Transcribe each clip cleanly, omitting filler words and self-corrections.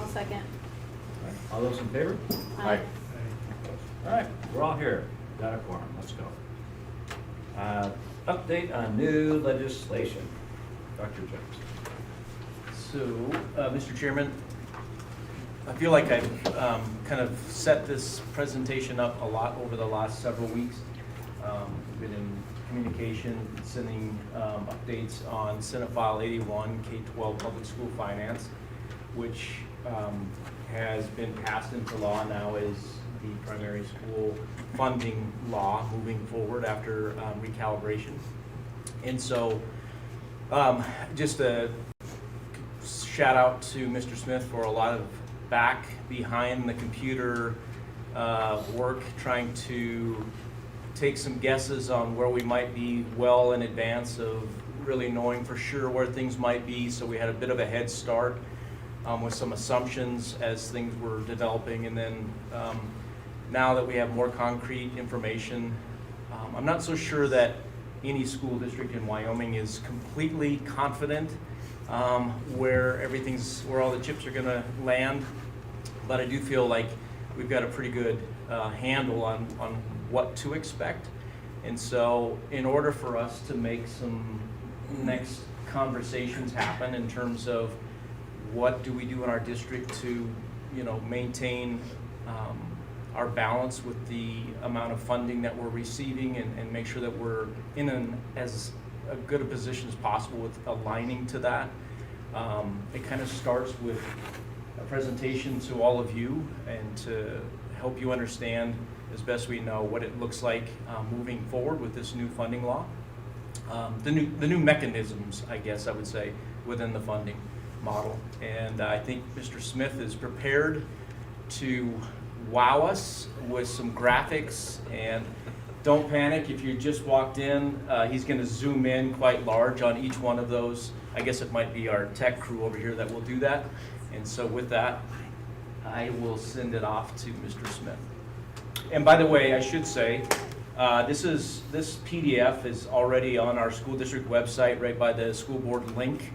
second. All right. All those in favor? Aye. All right, we're all here. Got a quorum. Let's go. Update on new legislation. Dr. Jones. So, Mr. Chairman, I feel like I've kind of set this presentation up a lot over the last several weeks. Been in communication, sending updates on Senate File 81, K-12 public school finance, which has been passed into law now as the primary school funding law moving forward after recalibration. And so, just a shout out to Mr. Smith for a lot of back behind the computer work, trying to take some guesses on where we might be well in advance of really knowing for sure where things might be. So we had a bit of a head start with some assumptions as things were developing. And then now that we have more concrete information, I'm not so sure that any school district in Wyoming is completely confident where all the chips are going to land, but I do feel like we've got a pretty good handle on what to expect. And so in order for us to make some next conversations happen in terms of what do we do in our district to, maintain our balance with the amount of funding that we're receiving and make sure that we're in as a good a position as possible with aligning to that. It kind of starts with a presentation to all of you and to help you understand as best we know what it looks like moving forward with this new funding law. The new mechanisms, I guess I would say, within the funding model. And I think Mr. Smith is prepared to wow us with some graphics, and don't panic if you just walked in. He's going to zoom in quite large on each one of those. I guess it might be our tech crew over here that will do that. And so with that, I will send it off to Mr. Smith. And by the way, I should say, this PDF is already on our school district website right by the school board link.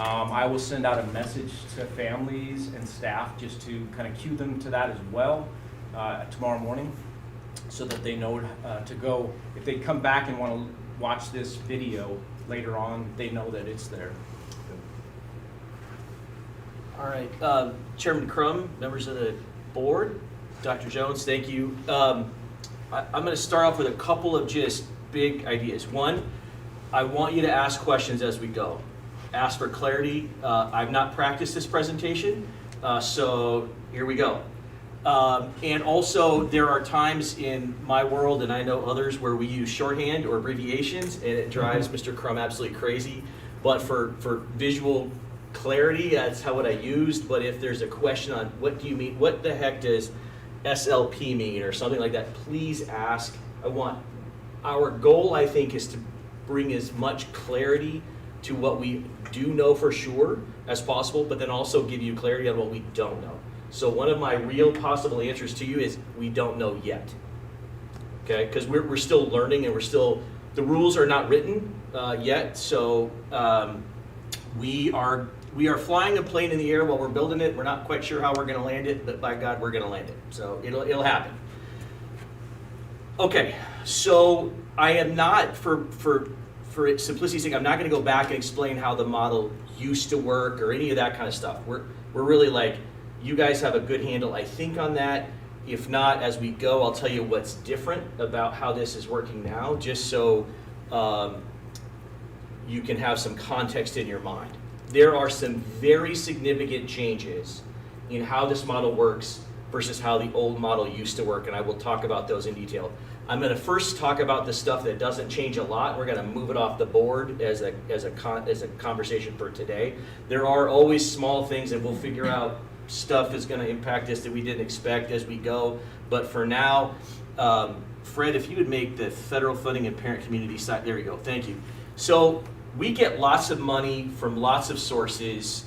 I will send out a message to families and staff just to kind of cue them to that as well tomorrow morning, so that they know to go. If they come back and want to watch this video later on, they know that it's there. All right, Chairman Crum, members of the board, Dr. Jones, thank you. I'm going to start off with a couple of just big ideas. One, I want you to ask questions as we go. Ask for clarity. I've not practiced this presentation, so here we go. And also, there are times in my world, and I know others, where we use shorthand or abbreviations, and it drives Mr. Crum absolutely crazy. But for visual clarity, that's what I used. But if there's a question on what do you mean, what the heck does SLP mean, or something like that, please ask. Our goal, I think, is to bring as much clarity to what we do know for sure as possible, but then also give you clarity on what we don't know. So one of my real possible answers to you is we don't know yet. Okay, because we're still learning, and the rules are not written yet. So we are flying a plane in the air while we're building it. We're not quite sure how we're going to land it, but by God, we're going to land it. So it'll happen. Okay, so I am not, for simplicity's sake, I'm not going to go back and explain how the model used to work or any of that kind of stuff. We're really like, you guys have a good handle, I think, on that. If not, as we go, I'll tell you what's different about how this is working now, just so you can have some context in your mind. There are some very significant changes in how this model works versus how the old model used to work, and I will talk about those in detail. I'm going to first talk about the stuff that doesn't change a lot. We're going to move it off the board as a conversation for today. There are always small things, and we'll figure out stuff is going to impact us that we didn't expect as we go. But for now, Fred, if you would make the federal funding and parent community side, there you go. Thank you. So we get lots of money from lots of sources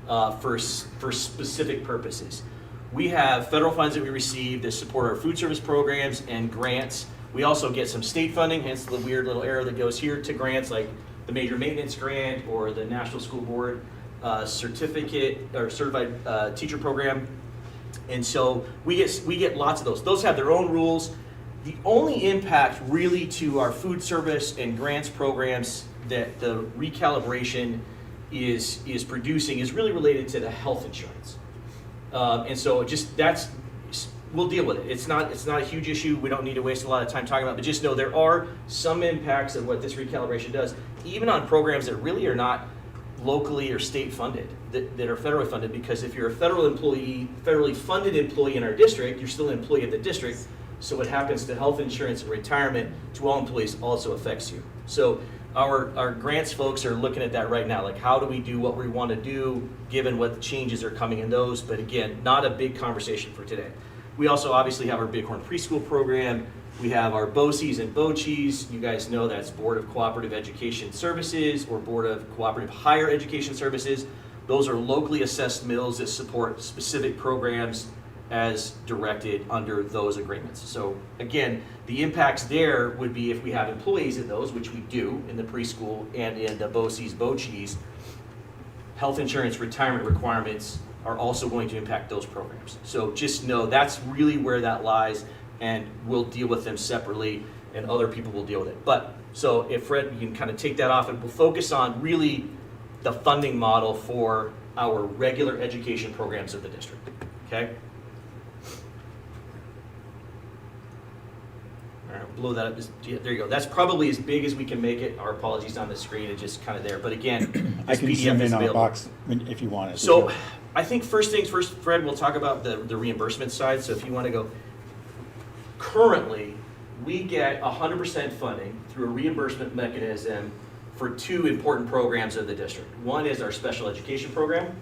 for specific purposes. We have federal funds that we receive that support our food service programs and grants. We also get some state funding, hence the weird little arrow that goes here to grants like the major maintenance grant or the National School Board certificate or certified teacher program. And so we get lots of those. Those have their own rules. The only impact really to our food service and grants programs that the recalibration is producing is really related to the health insurance. And so we'll deal with it. It's not a huge issue. We don't need to waste a lot of time talking about it, but just know there are some impacts of what this recalibration does, even on programs that really are not locally or state funded, that are federally funded, because if you're a federally funded employee in our district, you're still an employee of the district. So what happens to health insurance and retirement to all employees also affects you. So our grants folks are looking at that right now, like how do we do what we want to do given what the changes are coming in those, but again, not a big conversation for today. We also obviously have our Bighorn preschool program. We have our BOCES and BOCHES. You guys know that's Board of Cooperative Education Services or Board of Cooperative Higher Education Services. Those are locally assessed mills that support specific programs as directed under those agreements. So again, the impacts there would be if we have employees in those, which we do in the preschool and in the BOCES, BOCHES, health insurance retirement requirements are also going to impact those programs. So just know that's really where that lies, and we'll deal with them separately and other people will deal with it. But so if Fred, we can kind of take that off and we'll focus on really the funding model for our regular education programs of the district, okay? All right, blow that up. There you go. That's probably as big as we can make it. Our apologies on the screen. It's just kind of there. But again, I can PDF zoom is in on a available. box if you want it. So I think first things first, Fred, we'll talk about the reimbursement side. So if you want to go, currently, we get 100% funding through a reimbursement mechanism for two important programs of the district. One is our special education program.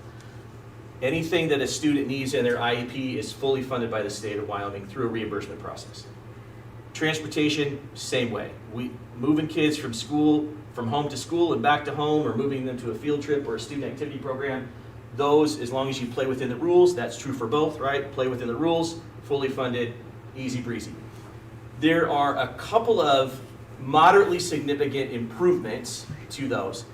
Anything that a student needs in their IEP is fully funded by the state of Wyoming through a reimbursement process. Transportation, same way. We moving kids from home to school and back to home, or moving them to a field trip or a student activity program. Those, as long as you play within the rules, that's true for both, right? Play within the rules, fully funded, easy breezy. There are a couple of moderately significant improvements to those.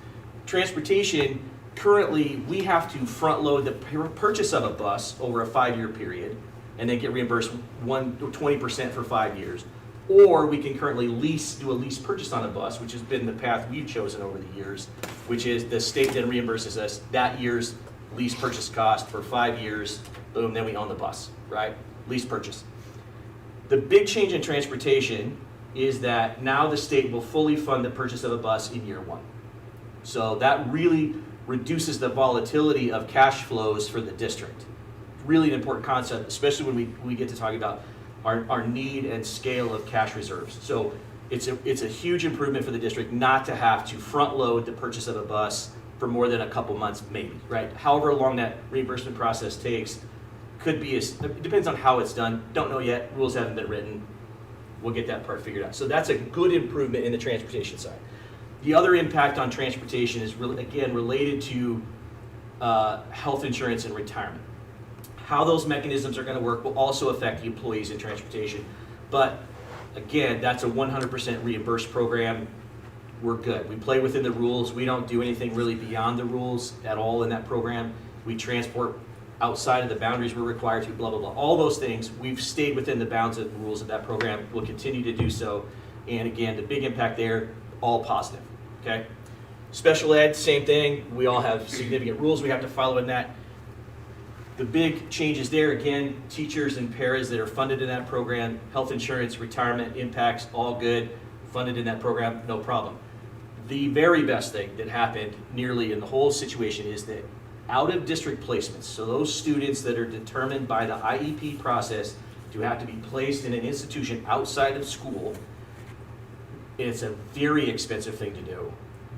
Transportation, currently we have to front load the purchase of a bus over a 5-year period and then get reimbursed 20% for 5 years. Or we can currently do a lease purchase on a bus, which has been the path we've chosen over the years, which is the state then reimburses us that year's lease purchase cost for 5 years, boom, then we own the bus, right? Lease purchase. The big change in transportation is that now the state will fully fund the purchase of a bus in year 1. So that really reduces the volatility of cash flows for the district. Really an important concept, especially when we get to talking about our need and scale of cash reserves. So it's a huge improvement for the district not to have to front load the purchase of a bus for more than a couple months, maybe, right? However long that reimbursement process takes, it depends on how it's done. Don't know yet, rules haven't been written. We'll get that part figured out. So that's a good improvement in the transportation side. The other impact on transportation is again related to health insurance and retirement. How those mechanisms are going to work will also affect the employees in transportation. But again, that's a 100% reimbursed program. We're good. We play within the rules. We don't do anything really beyond the rules at all in that program. We transport outside of the boundaries we're required to, blah, blah, blah. All those things, we've stayed within the bounds of the rules of that program. We'll continue to do so. And again, the big impact there, all positive, okay? Special ed, same thing. We all have significant rules we have to follow in that. The big changes there, again, teachers and paras that are funded in that program, health insurance, retirement, impacts, all good, funded in that program, no problem. The very best thing that happened nearly in the whole situation is that out of district placements, so those students that are determined by the IEP process to have to be placed in an institution outside of school, it's a very expensive thing to do.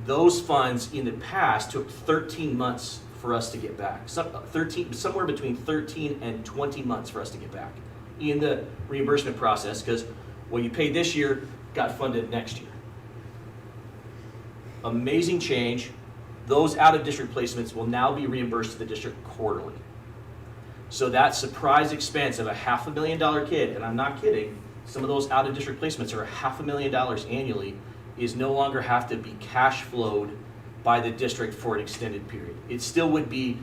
Those funds in the past took 13 months for us to get back. Somewhere between 13 and 20 months for us to get back in the reimbursement process, because what you paid this year got funded next year. Amazing change. Those out-of-district placements will now be reimbursed to the district quarterly. So that surprise expense of a $500,000 kid, and I'm not kidding, some of those out-of-district placements are $500,000 annually, is no longer have to be cash flowed by the district for an extended period. It still would be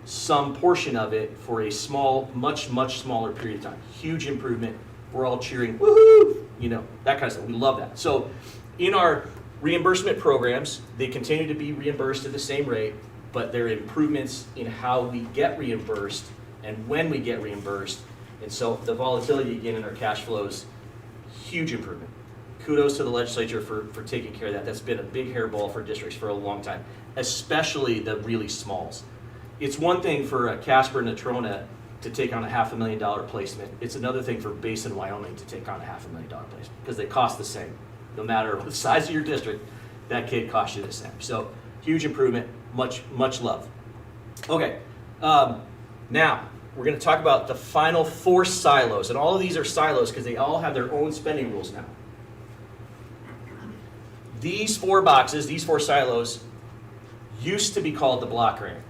some portion of it for a small, much smaller period of time. Huge improvement. We're all cheering, woohoo! You know, that kind of stuff. We love that. So in our reimbursement programs, they continue to be reimbursed at the same rate, but there are improvements in how we get reimbursed and when we get reimbursed. And so the volatility again in our cash flows, huge improvement. Kudos to the legislature for taking care of that. That's been a big hairball for districts for a long time, especially the really smalls. It's one thing for Casper and Natrona to take on a $500,000 placement. It's another thing for Basin, Wyoming to take on a $500,000 placement because they cost the same. No matter the size of your district, that kid costs you the same. So huge improvement, much love. Okay, now we're going to talk about the final 4 silos, and all of these are silos because they all have their own spending rules now. These 4 boxes, these 4 silos, used to be called the block grant.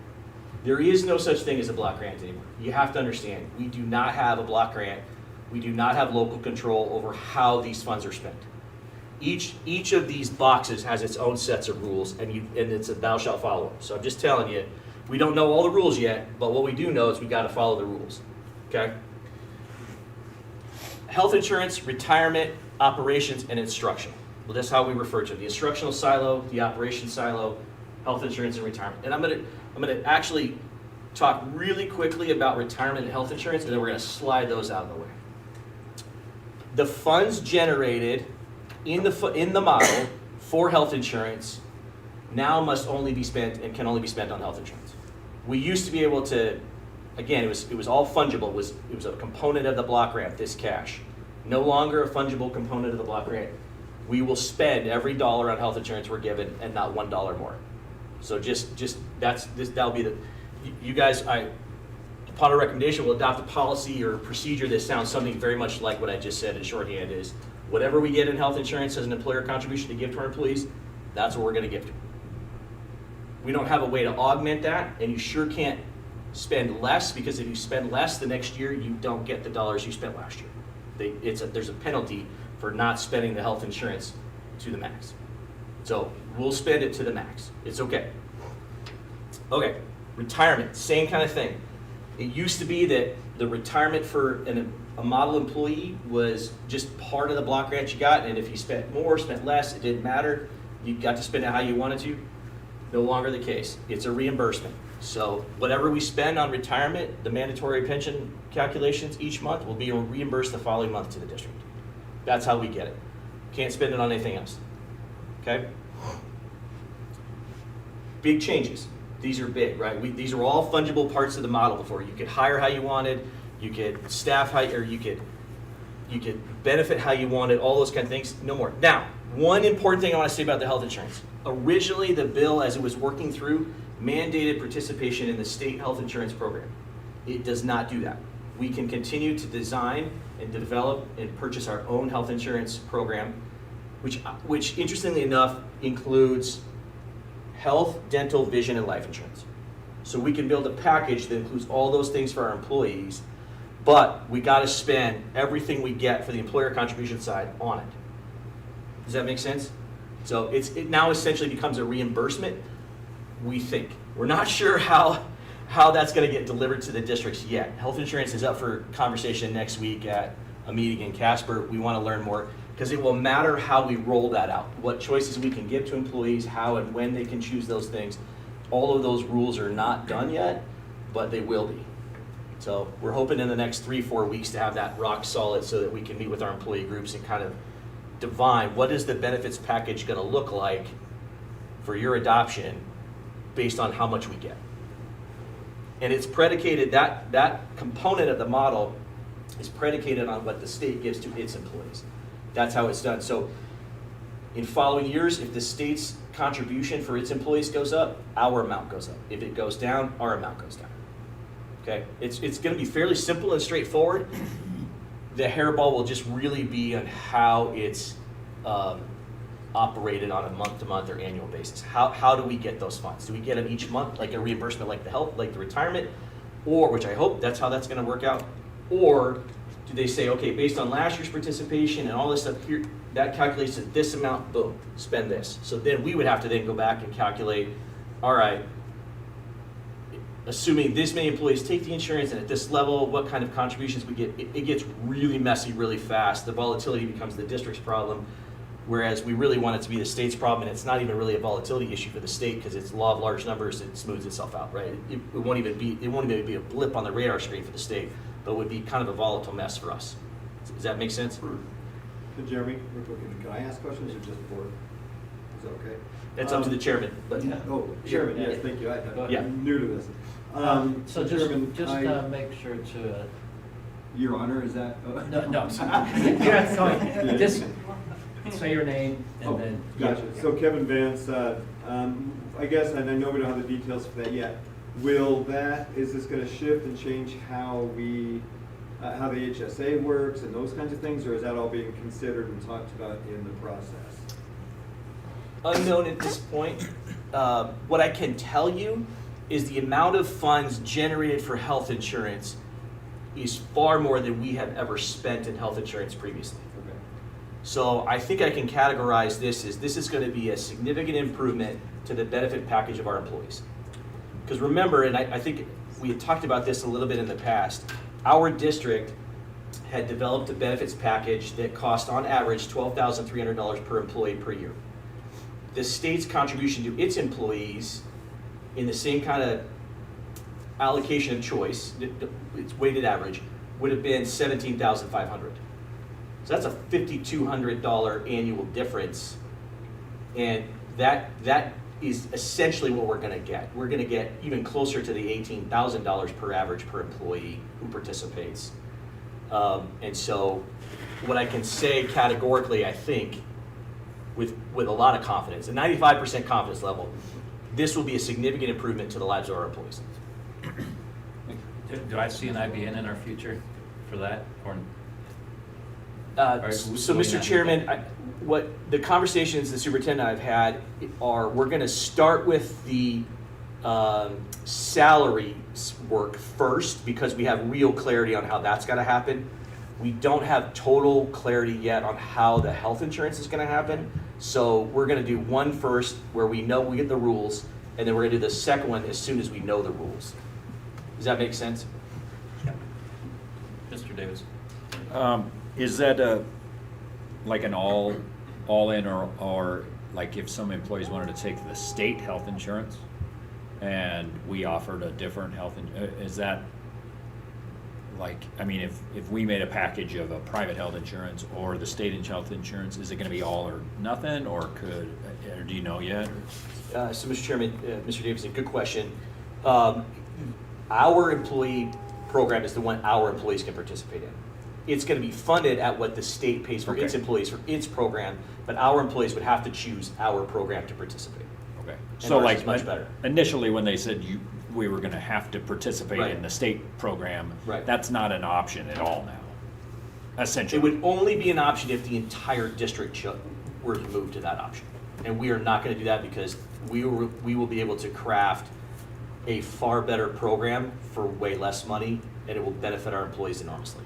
There is no such thing as a block grant anymore. You have to understand, we do not have a block grant. We do not have local control over how these funds are spent. Each of these boxes has its own sets of rules, and it's a thou shalt follow. So I'm just telling you, we don't know all the rules yet, but what we do know is we got to follow the rules. Okay? Health insurance, retirement, operations, and instruction. Well, that's how we refer to it. The instructional silo, the operations silo, health insurance, and retirement. And I'm gonna actually talk really quickly about retirement and health insurance, and then we're gonna slide those out of the way. The funds generated in the model for health insurance now must only be spent and can only be spent on health insurance. We used to be able to, again, it was all fungible. It was a component of the block grant, this cash. No longer a fungible component of the block grant. We will spend every dollar on health insurance we're given and not $1 more. So that'll be you guys, upon a recommendation, will adopt a policy or procedure that sounds something very much like what I just said in shorthand is, whatever we get in health insurance as an employer contribution to give to our employees, that's what we're going to give to them. We don't have a way to augment that, and you sure can't spend less, because if you spend less the next year, you don't get the dollars you spent last year. There's a penalty for not spending the health insurance to the max. So we'll spend it to the max. It's okay. Okay, retirement, same kind of thing. It used to be that the retirement for a model employee was just part of the block grant you got, and if you spent more, spent less, it didn't matter. You got to spend it how you wanted to. No longer the case. It's a reimbursement. So whatever we spend on retirement, the mandatory pension calculations each month will be reimbursed the following month to the district. That's how we get it. Can't spend it on anything else. Okay? Big changes. These are big, right? These are all fungible parts of the model before. You could hire how you wanted, you could staff how, or you could benefit how you wanted, all those kind of things. No more. Now, one important thing I want to say about the health insurance. Originally, the bill, as it was working through, mandated participation in the state health insurance program. It does not do that. We can continue to design and develop and purchase our own health insurance program, which interestingly enough includes health, dental, vision, and life insurance. So we can build a package that includes all those things for our employees, but we got to spend everything we get for the employer contribution side on it. Does that make sense? So it now essentially becomes a reimbursement, we think. We're not sure how that's going to get delivered to the districts yet. Health insurance is up for conversation next week at a meeting in Casper. We want to learn more because it will matter how we roll that out, what choices we can give to employees, how and when they can choose those things. All of those rules are not done yet, but they will be. So we're hoping in the next 3-4 weeks to have that rock solid so that we can meet with our employee groups and kind of divine what is the benefits package going to look like for your adoption based on how much we get. And it's predicated, that component of the model is predicated on what the state gives to its employees. That's how it's done. So in following years, if the state's contribution for its employees goes up, our amount goes up. If it goes down, our amount goes down. Okay, it's going to be fairly simple and straightforward. The hairball will just really be on how it's operated on a month-to-month or annual basis. How do we get those funds? Do we get them each month, like a reimbursement like the health, like the retirement? Or, which I hope that's how that's going to work out, or do they say, okay, based on last year's participation and all this stuff here, that calculates to this amount, boom, spend this. So then we would have to then go back and calculate, all right, assuming this many employees take the insurance and at this level, what kind of contributions we get. It gets really messy really fast. The volatility becomes the district's problem, whereas we really want it to be the state's problem, and it's not even really a volatility issue for the state because it's law of large numbers. It smooths itself out, right? It won't even be a blip on the radar screen for the state, but would be kind of a volatile mess for us. Does that make sense? Hey, Jeremy, real quick, can I ask questions or just board? Is that okay? It's up to the chairman, but Oh, Chairman, yes, thank you. Yeah. I'm new to this. So Chairman, make sure to, Your Honor, is that? no, yeah, sorry, just say your name Oh, and then. gotcha. So Kevin Vance, I guess, and I know we don't have the details for that yet. Is this gonna shift and change how how the HSA works and those kinds of things, or is that all being considered and talked about in the process? unknown at this point. What I can tell you is the amount of funds generated for health insurance is far more than we have ever spent in health insurance previously. Okay. So I think I can categorize this as this is going to be a significant improvement to the benefit package of our employees. Because remember, and I think we had talked about this a little bit in the past, our district had developed a benefits package that cost on average $12,300 per employee per year. The state's contribution to its employees in the same kind of allocation of choice, its weighted average, would have been $17,500. So that's a $5,200 annual difference, and that is essentially what we're going to get. We're going to get even closer to the $18,000 per average per employee who participates. And so what I can say categorically, I think, with a lot of confidence, a 95% confidence level, this will be a significant improvement to the lives of our employees. Do I see an IBN in our future for that, or? So, Mr. Chairman, what the conversations the superintendent and I've had are, we're going to start with the salary work first because we have real clarity on how that's going to happen. We don't have total clarity yet on how the health insurance is going to happen. So we're going to do one first where we know we get the rules, and then we're going to do the second one as soon as we know the rules. Does that make sense? Mr. Davis? Is that like an all in, or like if some employees wanted to take the state health insurance and we offered a different is that like, I mean, if we made a package of a private health insurance or the state health insurance, is it going to be all or nothing, or do you know yet? So, Mr. Chairman, Mr. Davidson, good question. Our employee program is the one our employees can participate in. It's going to be funded at what the state pays for its employees for its program, but our employees would have to choose our program to participate. Okay. And So ours like is much better. Initially when they said we were going to have to participate Right. in the state program, Right. that's not an option at all now, essentially. It would only be an option if the entire district were to move to that option. And we are not going to do that because we will be able to craft a far better program for way less money, and it will benefit our employees enormously.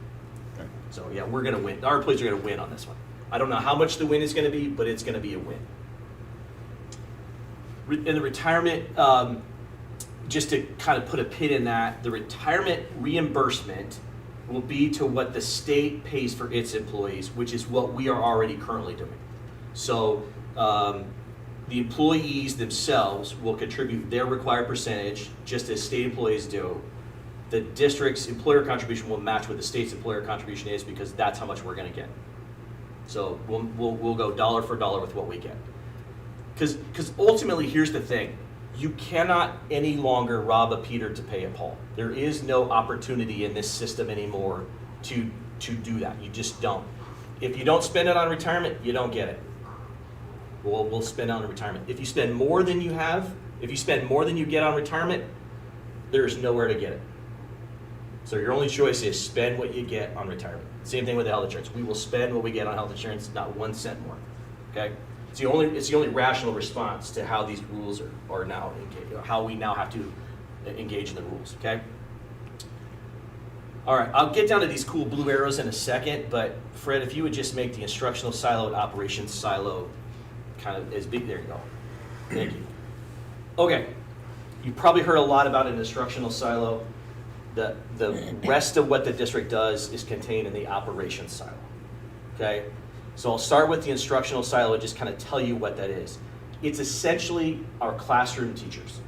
Okay. So yeah, we're going to win. Our employees are going to win on this one. I don't know how much the win is going to be, but it's going to be a win. In the retirement, just to kind of put a pin in that, the retirement reimbursement will be to what the state pays for its employees, which is what we are already currently doing. So the employees themselves will contribute their required percentage, just as state employees do. The district's employer contribution will match what the state's employer contribution is because that's how much we're going to get. So we'll go dollar for dollar with what we get. Because ultimately, here's the thing. You cannot any longer rob a Peter to pay a Paul. There is no opportunity in this system anymore to do that. You just don't. If you don't spend it on retirement, you don't get it. We'll spend it on retirement. If you spend more than you have, if you spend more than you get on retirement, there's nowhere to get it. So your only choice is spend what you get on retirement. Same thing with the health insurance. We will spend what we get on health insurance, not 1 cent more. Okay? It's the only rational response to how these rules are now engaged, how we now have to engage in the rules. Okay? All right, I'll get down to these cool blue arrows in a second, but Fred, if you would just make the instructional silo and operations silo kind of as big, there you go. Thank you. Okay, you probably heard a lot about an instructional silo. The rest of what the district does is contained in the operations silo, okay? So I'll start with the instructional silo and just kind of tell you what that is. It's essentially our classroom teachers.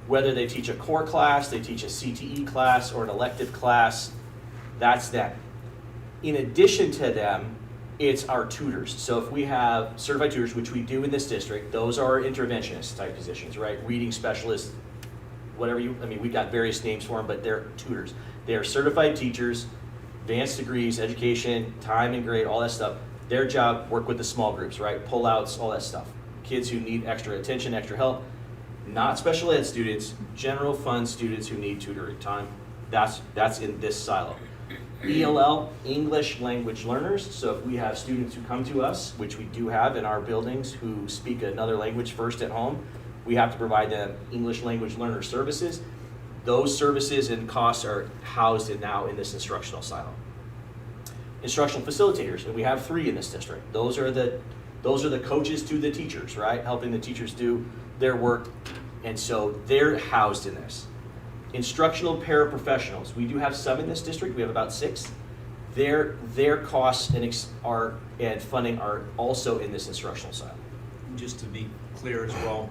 Whether they teach a core class, they teach a CTE class, or an elective class, that's them. In addition to them, it's our tutors. So if we have certified tutors, which we do in this district, those are interventionist type positions, right? Reading specialists, whatever we've got various names for them, but they're tutors. They are certified teachers, advanced degrees, education, time and grade, all that stuff. Their job, work with the small groups, right? Pullouts, all that stuff. Kids who need extra attention, extra help. Not special ed students, general fund students who need tutoring time. That's in this silo. ELL, English language learners. So if we have students who come to us, which we do have in our buildings, who speak another language first at home, we have to provide them English language learner services. Those services and costs are housed now in this instructional silo. Instructional facilitators, and we have 3 in this district. Those are the coaches to the teachers, right? Helping the teachers do their work, and so they're housed in this. Instructional paraprofessionals, we do have some in this district. We have about 6. Their costs and funding are also in this instructional silo. Just to be clear as well,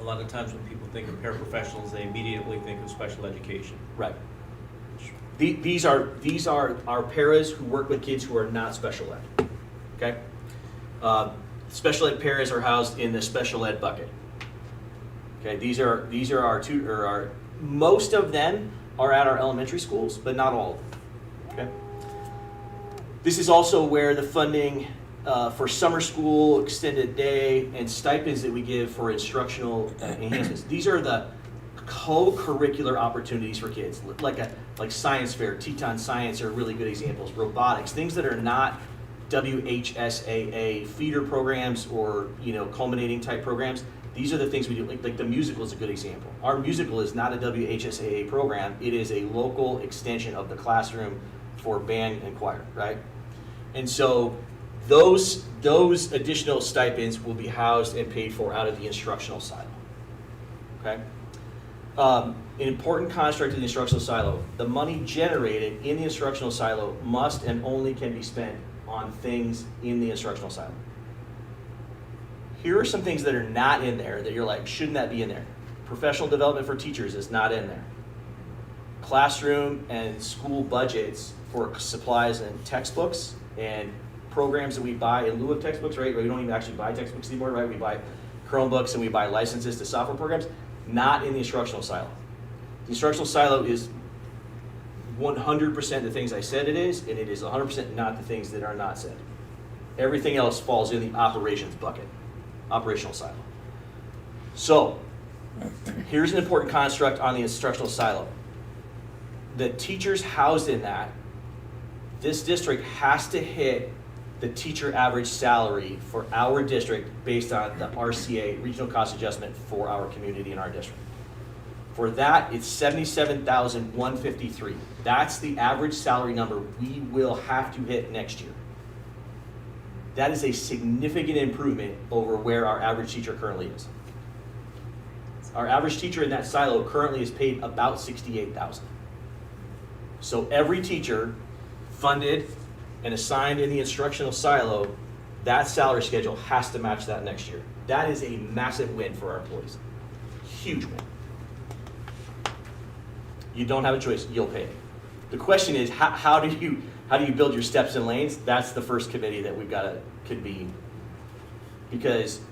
a lot of times when people think of paraprofessionals, they immediately think of special education. Right. These are our paras who work with kids who are not special ed. Okay. Special ed paras are housed in the special ed bucket. Okay. These are our most of them are at our elementary schools, but not all of them. Okay. This is also where the funding for summer school, extended day, and stipends that we give for instructional enhancements. These are the co-curricular opportunities for kids, like science fair, Teton Science are really good examples. Robotics, things that are not WHSAA feeder programs or culminating type programs. These are the things we do. Like the musical is a good example. Our musical is not a WHSAA program. It is a local extension of the classroom for band and choir, right? And so those additional stipends will be housed and paid for out of the instructional silo. Okay. An important construct in the instructional silo: the money generated in the instructional silo must and only can be spent on things in the instructional silo. Here are some things that are not in there that you're like, shouldn't that be in there? Professional development for teachers is not in there. Classroom and school budgets for supplies and textbooks and programs that we buy in lieu of textbooks, right? We don't even actually buy textbooks anymore, right? We buy Chromebooks and we buy licenses to software programs. Not in the instructional silo. The instructional silo is 100% the things I said it is, and it is 100% not the things that are not said. Everything else falls in the operations bucket, operational silo. So, here's an important construct on the instructional silo. The teachers housed in that, this district has to hit the teacher average salary for our district based on the RCA, regional cost adjustment, for our community in our district. For that, it's $77,153. That's the average salary number we will have to hit next year. That is a significant improvement over where our average teacher currently is. Our average teacher in that silo currently is paid about $68,000. So every teacher funded and assigned in the instructional silo, that salary schedule has to match that next year. That is a massive win for our employees. Huge win. You don't have a choice, you'll pay it. The question is, how do you build your steps and lanes? That's the first committee that we've got to convene. Because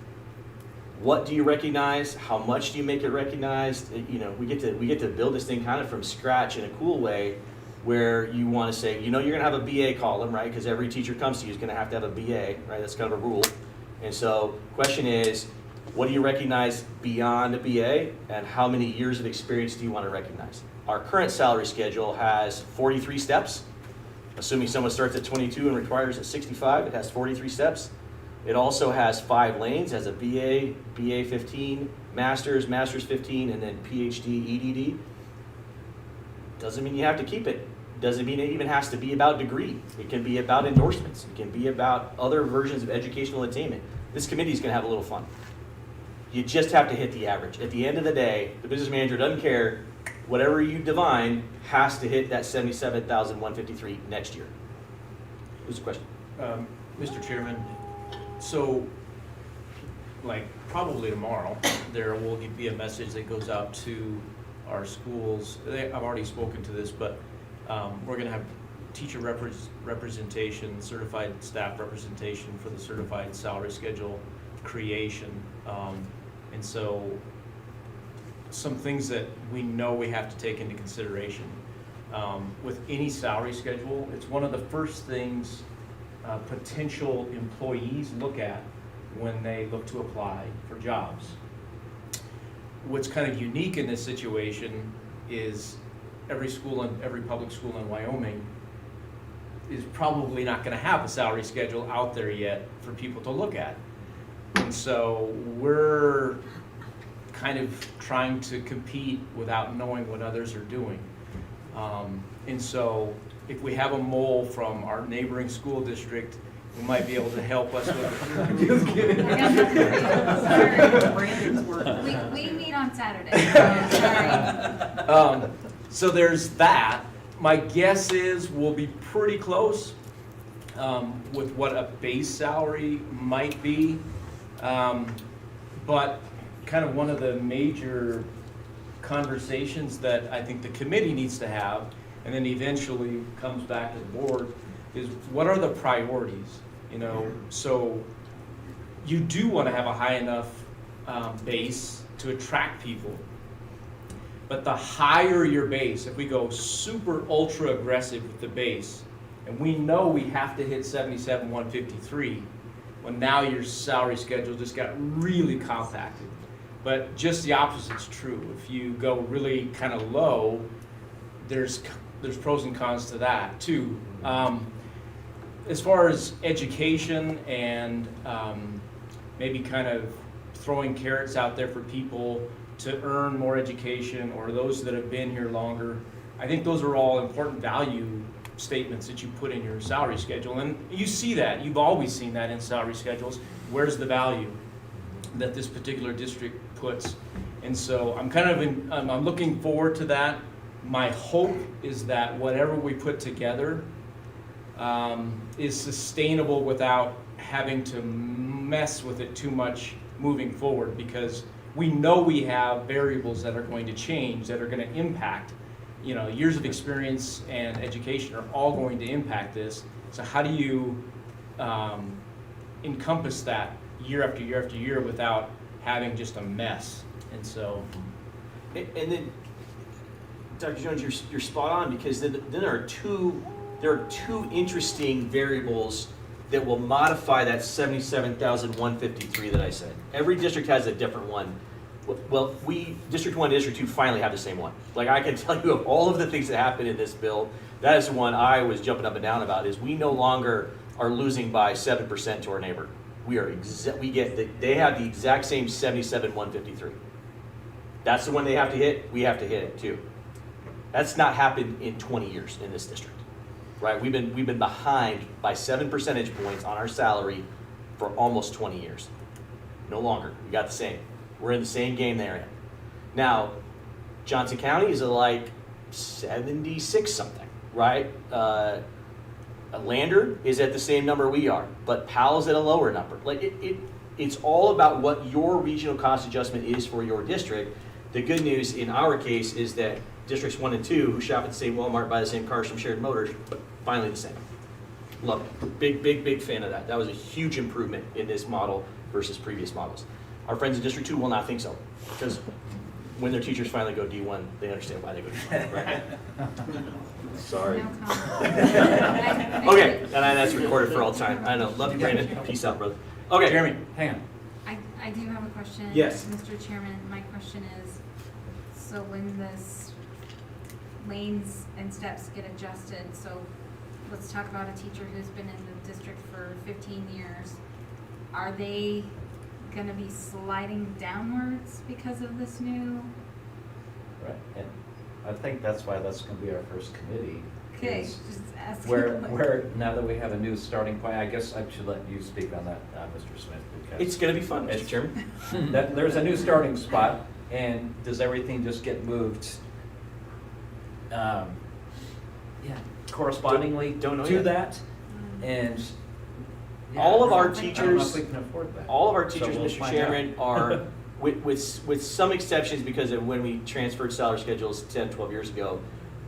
what do you recognize? How much do you make it recognized? We get to build this thing kind of from scratch in a cool way, where you want to say, you're going to have a BA column, right? Because every teacher comes to you is going to have a BA, right? That's kind of a rule. And so question is, what do you recognize beyond a BA, and how many years of experience do you want to recognize? Our current salary schedule has 43 steps. Assuming someone starts at 22 and retires at 65, it has 43 steps. It also has 5 lanes, has a BA, BA 15, Master's 15, and then PhD, EDD. Doesn't mean you have to keep it. Doesn't mean it even has to be about degree. It can be about endorsements. It can be about other versions of educational attainment. This committee is going to have a little fun. You just have to hit the average. At the end of the day, the business manager doesn't care. Whatever you divine has to hit that 77,153 next year. Who's the question? Mr. Chairman, so, like, probably tomorrow, there will be a message that goes out to our schools. I've already spoken to this, but we're gonna have teacher representation, certified staff representation for the certified salary schedule creation. And so, some things that we know we have to take into consideration. With any salary schedule, it's one of the first things potential employees look at when they look to apply for jobs. What's kind of unique in this situation is every public school in Wyoming is probably not going to have a salary schedule out there yet for people to look at. And so we're kind of trying to compete without knowing what others are doing. And so if we have a mole from our neighboring school district, who might be able to help us with it. Just kidding. We meet on Saturday. Sorry. So there's that. My guess is we'll be pretty close with what a base salary might be. But kind of one of the major conversations that I think the committee needs to have, and then eventually comes back to the board, is what are the priorities? You know, so you do want to have a high enough base to attract people. But the higher your base, if we go super ultra aggressive with the base, and we know we have to hit 77,153, well, now your salary schedule just got really compacted. But just the opposite's true. If you go really kind of low, there's pros and cons to that too. As far as education and maybe kind of throwing carrots out there for people to earn more education, or those that have been here longer, I think those are all important value statements that you put in your salary schedule. And you see that, you've always seen that in salary schedules. Where's the value that this particular district puts? And so I'm kind of I'm looking forward to that. My hope is that whatever we put together is sustainable without having to mess with it too much moving forward, because we know we have variables that are going to change, that are going to impact. You know, years of experience and education are all going to impact this. So how do you encompass that year after year after year without having just a mess? And so, And then, Dr. Jones, you're spot on, because then there are two interesting variables that will modify that 77,153 that I said. Every district has a different one. Well, District 1 and District 2 finally have the same one. Like, I can tell you of all of the things that happened in this bill, that is the one I was jumping up and down about, is we no longer are losing by 7% to our neighbor. They have the exact same 77,153. That's the one they have to hit, we have to hit it too. That's not happened in 20 years in this district, right? We've been behind by 7 percentage points on our salary for almost 20 years. No longer, we got the same. We're in the same game they're in. Now, Johnson County is like 76 something, right? Lander is at the same number we are, but Powell's at a lower number. Like it's all about what your regional cost adjustment is for your district. The good news in our case is that districts 1 and 2, who shop at the same Walmart, buy the same cars from Shared Motors, but finally the same. Love it. Big fan of that. That was a huge improvement in this model versus previous models. Our friends in District 2 will not think so, because when their teachers finally go D1, they understand why they go D1, right? Sorry. No comment. Okay, and that's recorded for all time. I know. Love you, Brandon. Peace out, brother. Okay. Jeremy, hang on. I do have a question. Yes. Mr. Chairman, my question is, so when this lanes and steps get adjusted, so let's talk about a teacher who's been in the district for 15 years. Are they gonna be sliding downwards because of this new? Right. And I think that's why that's gonna be our first committee. Okay, is just ask. Where, now that we have a new starting point, I guess I should let you speak on that, Mr. Smith, because. It's gonna be fun, Mr. It's- Chairman. That, there's a new starting spot, and does everything just get moved, yeah, correspondingly Don't know to yet. that? And. yeah, All of I our don't know if teachers- we can afford that. All of our So teachers, we'll Mr. find Chairman, out. are, with some exceptions because of when we transferred salary schedules 10, 12 years ago,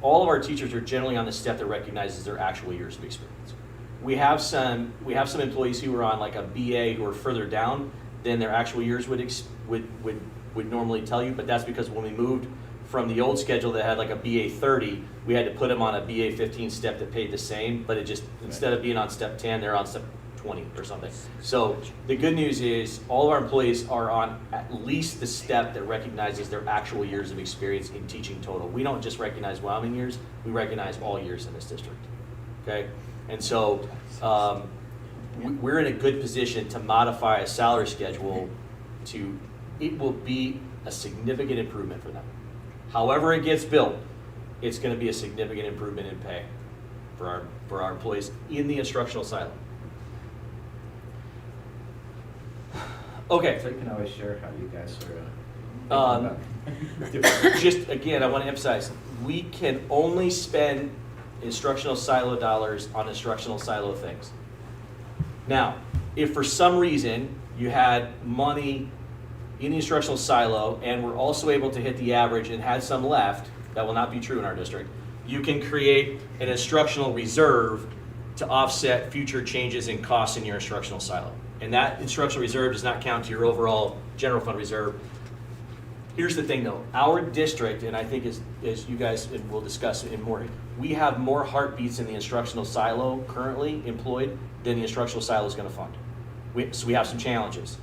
all of our teachers are generally on the step that recognizes their actual years of experience. We have some employees who are on like a BA who are further down than their actual years would normally tell you, but that's because when we moved from the old schedule that had like a BA 30, we had to put them on a BA 15 step that paid the same, but it just, instead of being on step 10, they're on step 20 or something. So the good news is all of our employees are on at least the step that recognizes their actual years of experience in teaching total. We don't just recognize Wyoming years, we recognize all years in this district, okay? And so we're in a good position to modify a salary schedule it will be a significant improvement for them. However it gets built, it's gonna be a significant improvement in pay for our employees in the instructional silo. Okay. So you can always share how you guys are. Thinking about- Just, again, I want to emphasize, we can only spend instructional silo dollars on instructional silo things. Now, if for some reason you had money in the instructional silo and were also able to hit the average and had some left, that will not be true in our district, you can create an instructional reserve to offset future changes in costs in your instructional silo. And that instructional reserve does not count to your overall general fund reserve. Here's the thing though, our district, and I think as you guys will discuss in more, we have more heartbeats in the instructional silo currently employed than the instructional silo is gonna fund. So we have some challenges.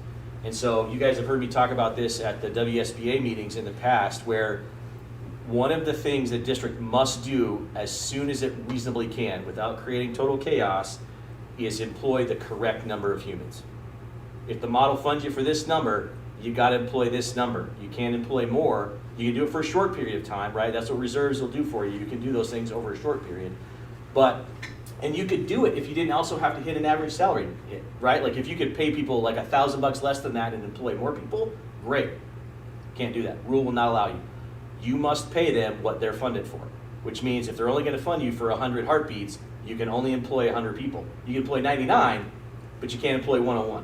And so you guys have heard me talk about this at the WSBA meetings in the past, where one of the things that district must do as soon as it reasonably can, without creating total chaos, is employ the correct number of humans. If the model funds you for this number, you gotta employ this number. You can't employ more. You can do it for a short period of time, right? That's what reserves will do for you. You can do those things over a short period. And you could do it if you didn't also have to hit an average salary, right? Like if you could pay people like $1,000 less than that and employ more people, great. Can't do that. Rule will not allow you. You must pay them what they're funded for, which means if they're only gonna fund you for 100 heartbeats, you can only employ 100 people. You can employ 99, but you can't employ 101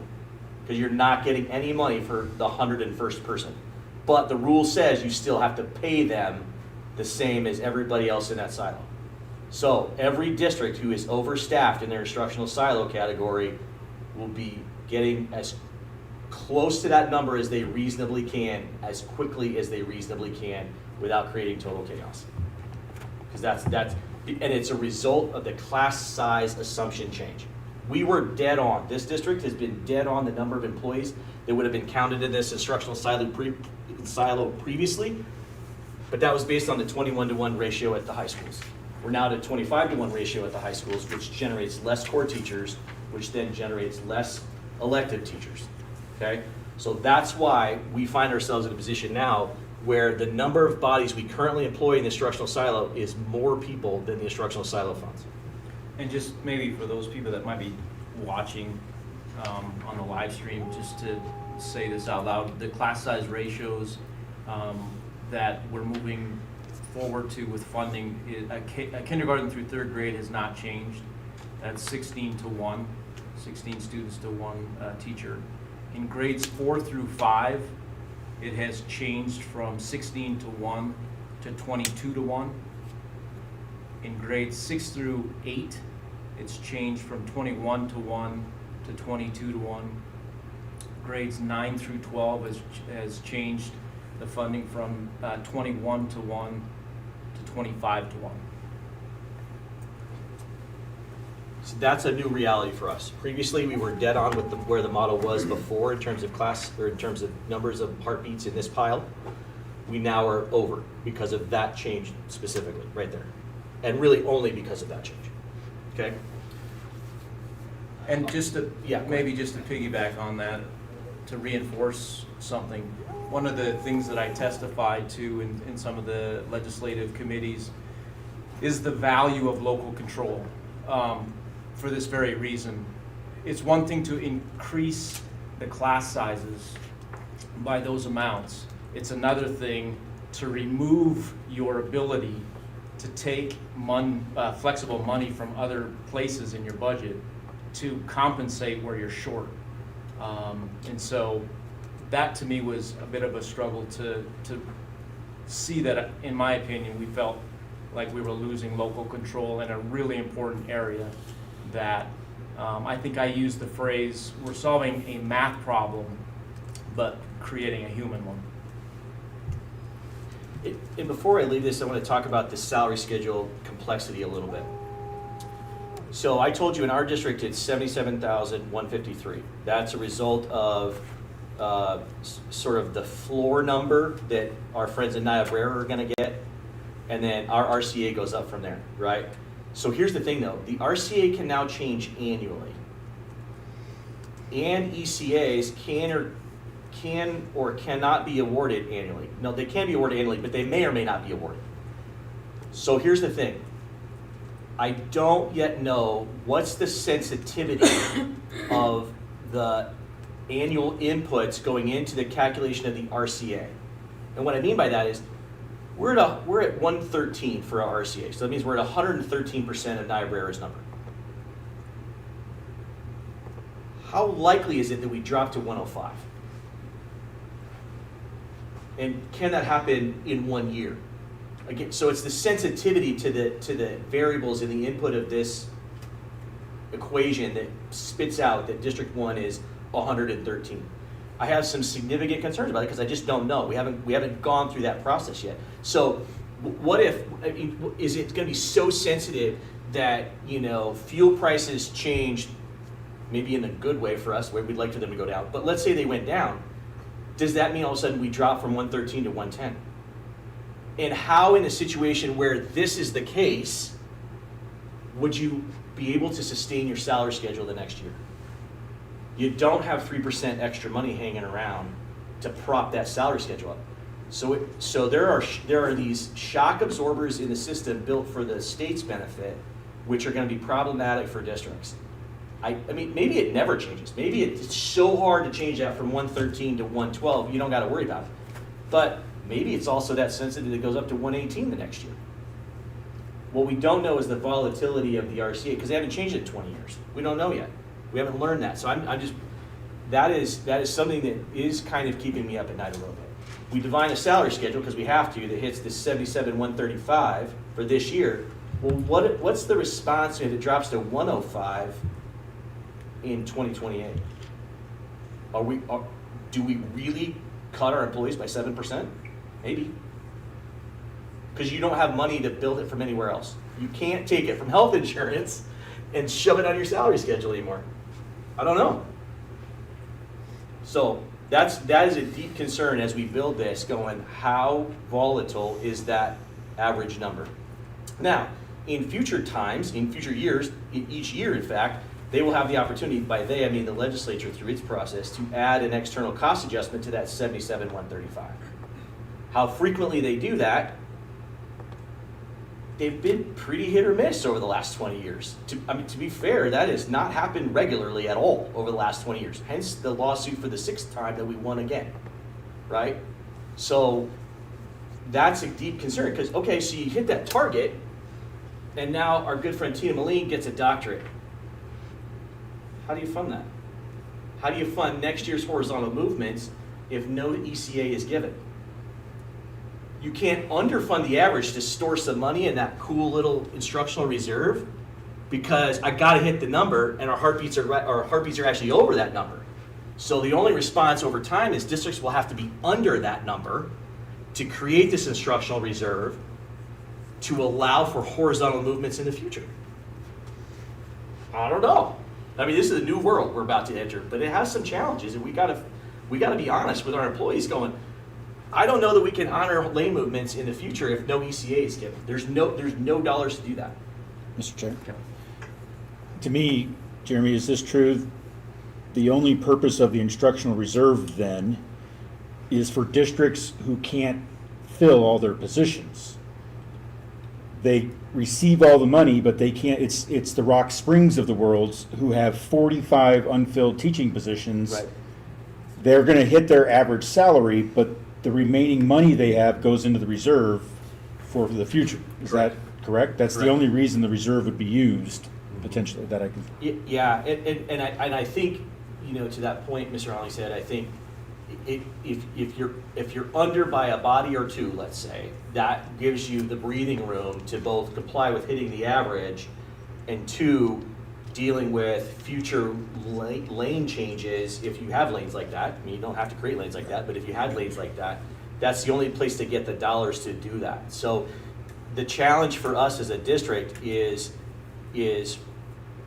because you're not getting any money for the 101st person. But the rule says you still have to pay them the same as everybody else in that silo. So every district who is overstaffed in their instructional silo category will be getting as close to that number as they reasonably can, as quickly as they reasonably can, without creating total chaos. Because that's and it's a result of the class size assumption change. We were dead on. This district has been dead on the number of employees that would have been counted in this instructional silo previously, but that was based on the 21-to-1 ratio at the high schools. We're now at a 25-to-1 ratio at the high schools, which generates less core teachers, which then generates less elective teachers, okay? So that's why we find ourselves in a position now where the number of bodies we currently employ in the instructional silo is more people than the instructional silo funds. And just maybe for those people that might be watching on the live stream, just to say this out loud, the class size ratios that we're moving forward to with funding, a kindergarten through third grade has not changed. That's 16-to-1, 16 students to one teacher. In grades 4 through 5, it has changed from 16-to-1 to 22-to-1. In grades 6 through 8, it's changed from 21-to-1 to 22-to-1. Grades 9 through 12 has changed the funding from 21-to-1 to 25-to-1. So that's a new reality for us. Previously, we were dead on with where the model was before in terms of class, or in terms of numbers of heartbeats in this pile. We now are over because of that change specifically, right there. And really only because of that change, okay? And just to, Yeah, go maybe just to piggyback on that, to reinforce something. One of the things that I testified to in some of the legislative committees is the value of local control, for this very reason. It's one thing to increase the class sizes by those amounts. It's another thing to remove your ability to take flexible money from other places in your budget to compensate where you're short. And so that to me was a bit of a struggle to see that, in my opinion, we felt like we were losing local control in a really important area that I think I used the phrase, we're solving a math problem, but creating a human one. And before I leave this, I want to talk about the salary schedule complexity a little bit. So I told you in our district it's 77,153. That's a result of sort of the floor number that our friends in Niobrara are going to get, and then our RCA goes up from there, right? So here's the thing though, the RCA can now change annually. And ECAs can or cannot be awarded annually. No, they can be awarded annually, but they may or may not be awarded. So here's the thing. I don't yet know what's the sensitivity of the annual inputs going into the calculation of the RCA. And what I mean by that is we're at 113 for our RCA. So that means we're at 113% of Niobrara's number. How likely is it that we drop to 105? And can that happen in 1 year? Again, so it's the sensitivity to the variables in the input of this equation that spits out that District 1 is 113. I have some significant concerns about it because I just don't know. We haven't gone through that process yet. So what if, is it going to be so sensitive that, fuel prices change, maybe in a good way for us, where we'd like for them to go down, but let's say they went down. Does that mean all of a sudden we drop from 113 to 110? And how, in a situation where this is the case, would you be able to sustain your salary schedule the next year? You don't have 3% extra money hanging around to prop that salary schedule up. So there are these shock absorbers in the system built for the state's benefit, which are going to be problematic for districts. I mean, maybe it never changes. Maybe it's so hard to change that from 113 to 112, you don't got to worry about it. But maybe it's also that sensitive that it goes up to 118 the next year. What we don't know is the volatility of the RCA, because they haven't changed it in 20 years. We don't know yet. We haven't learned that. So that is something that is kind of keeping me up at night a little bit. We define a salary schedule, because we have to, that hits this 77,135 for this year. Well, what's the response if it drops to 105 in 2028? Do we really cut our employees by 7%? Maybe. Because you don't have money to build it from anywhere else. You can't take it from health insurance and shove it on your salary schedule anymore. I don't know. So that is a deep concern as we build this, going, how volatile is that average number? Now, in future times, in future years, each year in fact, they will have the opportunity, by they I mean the legislature through its process, to add an external cost adjustment to that 77,135. How frequently they do that, they've been pretty hit or miss over the last 20 years. To be fair, that has not happened regularly at all over the last 20 years. Hence the lawsuit for the 6th time that we won again, right? So that's a deep concern, because, okay, so you hit that target, and now our good friend Tina Moline gets a doctorate. How do you fund that? How do you fund next year's horizontal movements if no ECA is given? You can't underfund the average to store some money in that cool little instructional reserve, because I got to hit the number, and our heartbeats are actually over that number. So the only response over time is districts will have to be under that number to create this instructional reserve to allow for horizontal movements in the future. I don't know. I mean, this is a new world we're about to enter, but it has some challenges, and we got to be honest with our employees, going, I don't know that we can honor lane movements in the future if no ECA is given. There's no dollars to do that. Mr. Chair. To me, Jeremy, is this true the only purpose of the instructional reserve then is for districts who can't fill all their positions. They receive all the money, but they can't, it's the Rock Springs of the world who have 45 unfilled teaching positions. Right. They're gonna hit their average salary, but the remaining money they have goes into the reserve for the future. Is that correct? That's the Correct. only reason the reserve would be used, potentially, that I can. Yeah, and I think, you know, to that point, Mr. Holly said, I think if you're under by a body or two, let's say, that gives you the breathing room to both comply with hitting the average, and two, dealing with future lane changes. If you have lanes like that, I mean, you don't have to create lanes like that, but if you had lanes like that, that's the only place to get the dollars to do that. So the challenge for us as a district is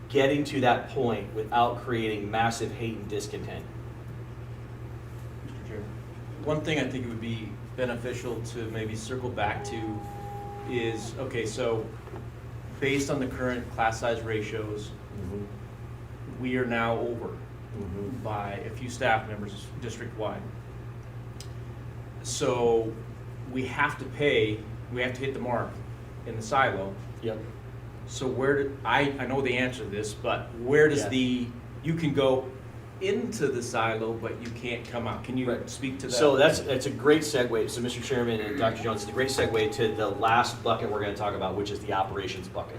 getting to that point without creating massive hate and discontent. Mr. Chair, one thing I think it would be beneficial to maybe circle back to is, okay, so based on the current class size ratios, we are now over by a few staff members district-wide. So we have to hit the mark in the silo. Yep. So I know the answer to this, but where does Yeah. you can go into the silo, but you can't come out? Can you Right. speak to that? So that's a great segue. So Mr. Chairman and Dr. Jones, it's a great segue to the last bucket we're going to talk about, which is the operations bucket.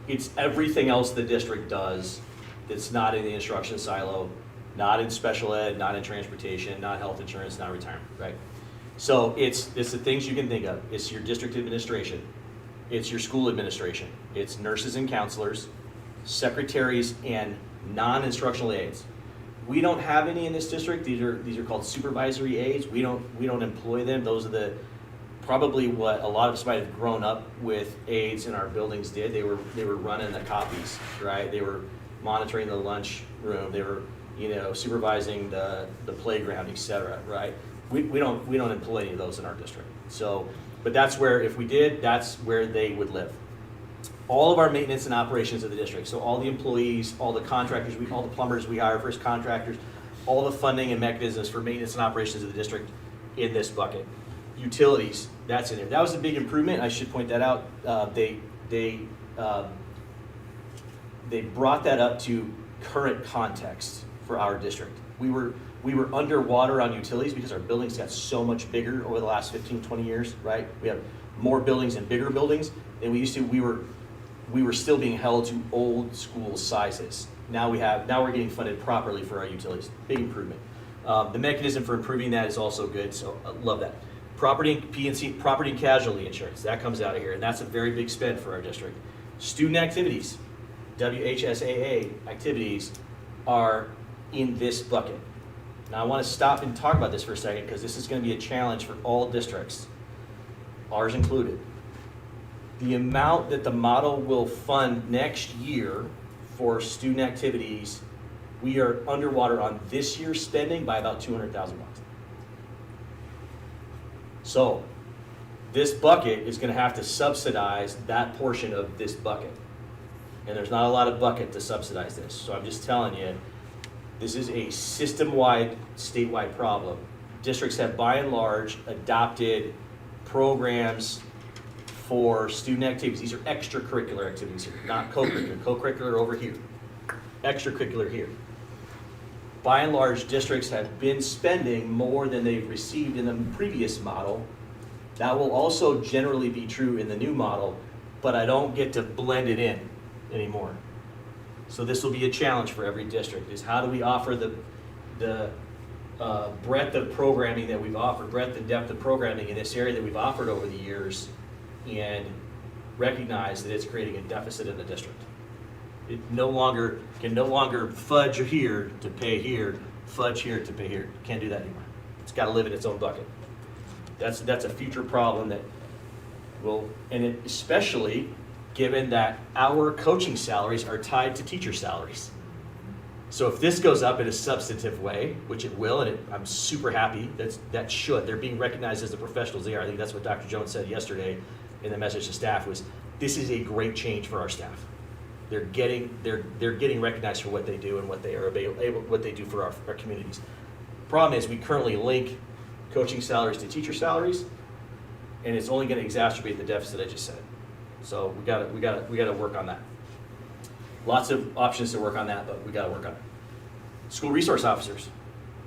It's everything else the district does that's not in the instruction silo, not in special ed, not in transportation, not health insurance, not retirement, right? So it's the things you can think of. It's your district administration. It's your school administration. It's nurses and counselors, secretaries, and non-instructional aides. We don't have any in this district. These are called supervisory aides. We don't employ them. Those are probably what a lot of us might have grown up with aides in our buildings did. They were running the copies, right? They were monitoring the lunch room. They were, supervising the playground, et cetera, right? We don't employ any of those in our district. So, but that's where, if we did, that's where they would live. All of our maintenance and operations of the district, so all the employees, all the contractors, all the plumbers we hire, first contractors, all the funding and mechanisms for maintenance and operations of the district in this bucket. Utilities, that's in there. That was a big improvement. I should point that out. They brought that up to current context for our district. We were underwater on utilities because our buildings got so much bigger over the last 15, 20 years, right? We have more buildings and bigger buildings than we used to. We were still being held to old school sizes. Now we're getting funded properly for our utilities. Big improvement. The mechanism for improving that is also good, so I love that. Property and P&C, property and casualty insurance, that comes out of here, and that's a very big spend for our district. Student activities, WHSAA activities are in this bucket. Now I want to stop and talk about this for a second because this is going to be a challenge for all districts, ours included. The amount that the model will fund next year for student activities, we are underwater on this year's spending by about $200,000. So this bucket is going to have to subsidize that portion of this bucket. And there's not a lot of bucket to subsidize this. So I'm just telling you, this is a system-wide, statewide problem. Districts have by and large adopted programs for student activities. These are extracurricular activities here, not co-curricular. Co-curricular over here, extracurricular here. By and large, districts have been spending more than they've received in the previous model. That will also generally be true in the new model, but I don't get to blend it in anymore. So this will be a challenge for every district, is how do we offer the breadth of programming that we've offered, breadth and depth of programming in this area that we've offered over the years, and recognize that it's creating a deficit in the district. It can no longer fudge here to pay here, fudge here to pay here. Can't do that anymore. It's got to live in its own bucket. That's a future problem that will, and it, especially given that our coaching salaries are tied to teacher salaries. So if this goes up in a substantive way, which it will, and I'm super happy that should, they're being recognized as the professionals they are. I think that's what Dr. Jones said yesterday in the message to staff was, this is a great change for our staff. They're getting recognized for what they do and what they are what they do for our communities. Problem is, we currently link coaching salaries to teacher salaries, and it's only going to exacerbate the deficit I just said. So we gotta work on that. Lots of options to work on that, but we gotta work on it. School resource officers.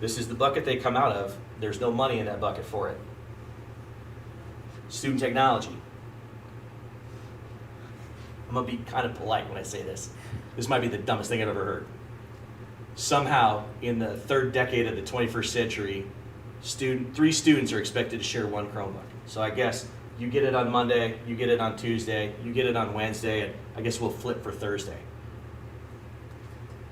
This is the bucket they come out of. There's no money in that bucket for it. Student technology. I'm gonna be kind of polite when I say this. This might be the dumbest thing I've ever heard. Somehow, in the third decade of the 21st century, 3 students are expected to share 1 Chromebook. So I guess you get it on Monday, you get it on Tuesday, you get it on Wednesday, and I guess we'll flip for Thursday.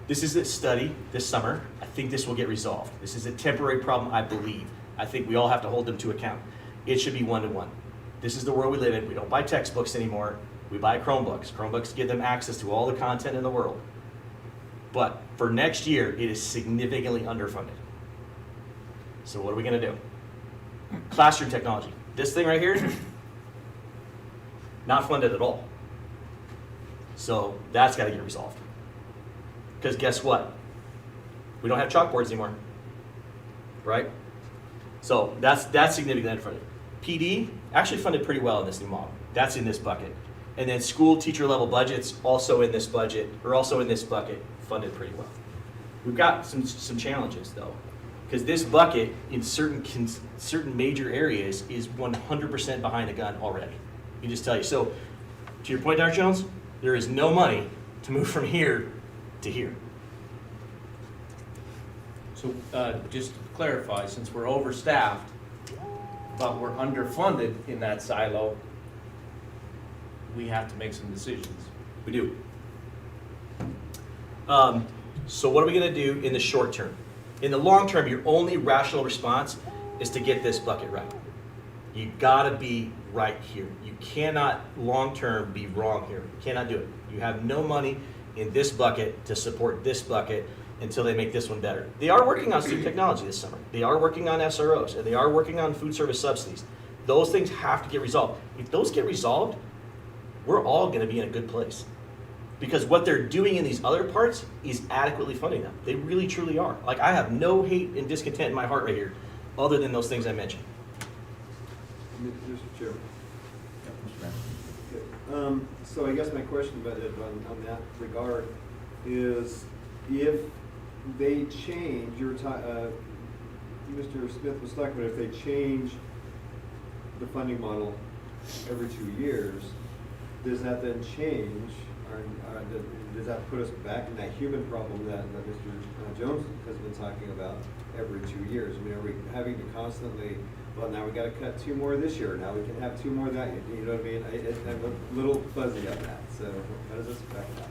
This is a study this summer. I think this will get resolved. This is a temporary problem, I believe. I think we all have to hold them to account. It should be 1-to-1. This is the world we live in. We don't buy textbooks anymore. We buy Chromebooks. Chromebooks give them access to all the content in the world. But for next year, it is significantly underfunded. So what are we going to do? Classroom technology. This thing right here, not funded at all. So that's got to get resolved. Because guess what? We don't have chalkboards anymore, right? So that's significantly underfunded. PD actually funded pretty well in this new model. That's in this bucket. And then school teacher level budgets also in this budget, or also in this bucket, funded pretty well. We've got some challenges though, because this bucket in certain major areas is 100% behind the gun already. I can just tell you. So to your point, Dr. Jones, there is no money to move from here to here. So just to clarify, since we're overstaffed, but we're underfunded in that silo, we have to make some decisions. We do. So what are we going to do in the short term? In the long term, your only rational response is to get this bucket right. You got to be right here. You cannot long term be wrong here. You cannot do it. You have no money in this bucket to support this bucket until they make this one better. They are working on student technology this summer. They are working on SROs, and they are working on food service subsidies. Those things have to get resolved. If those get resolved, we're all going to be in a good place. Because what they're doing in these other parts is adequately funding them. They really, truly are. Like, I have no hate and discontent in my heart right here, other than those things I mentioned. Mr. Chairman. So I guess my question about it on that regard is, if they change, Mr. Smith was talking about if they change the funding model every 2 years, does that then change, or does that put us back in that human problem that Mr. Jones has been talking about every 2 years? I mean, are we having to constantly, well, now we got to cut 2 more this year, now we can have 2 more that year, you know what I mean? I'm a little fuzzy on that, so how does this affect that?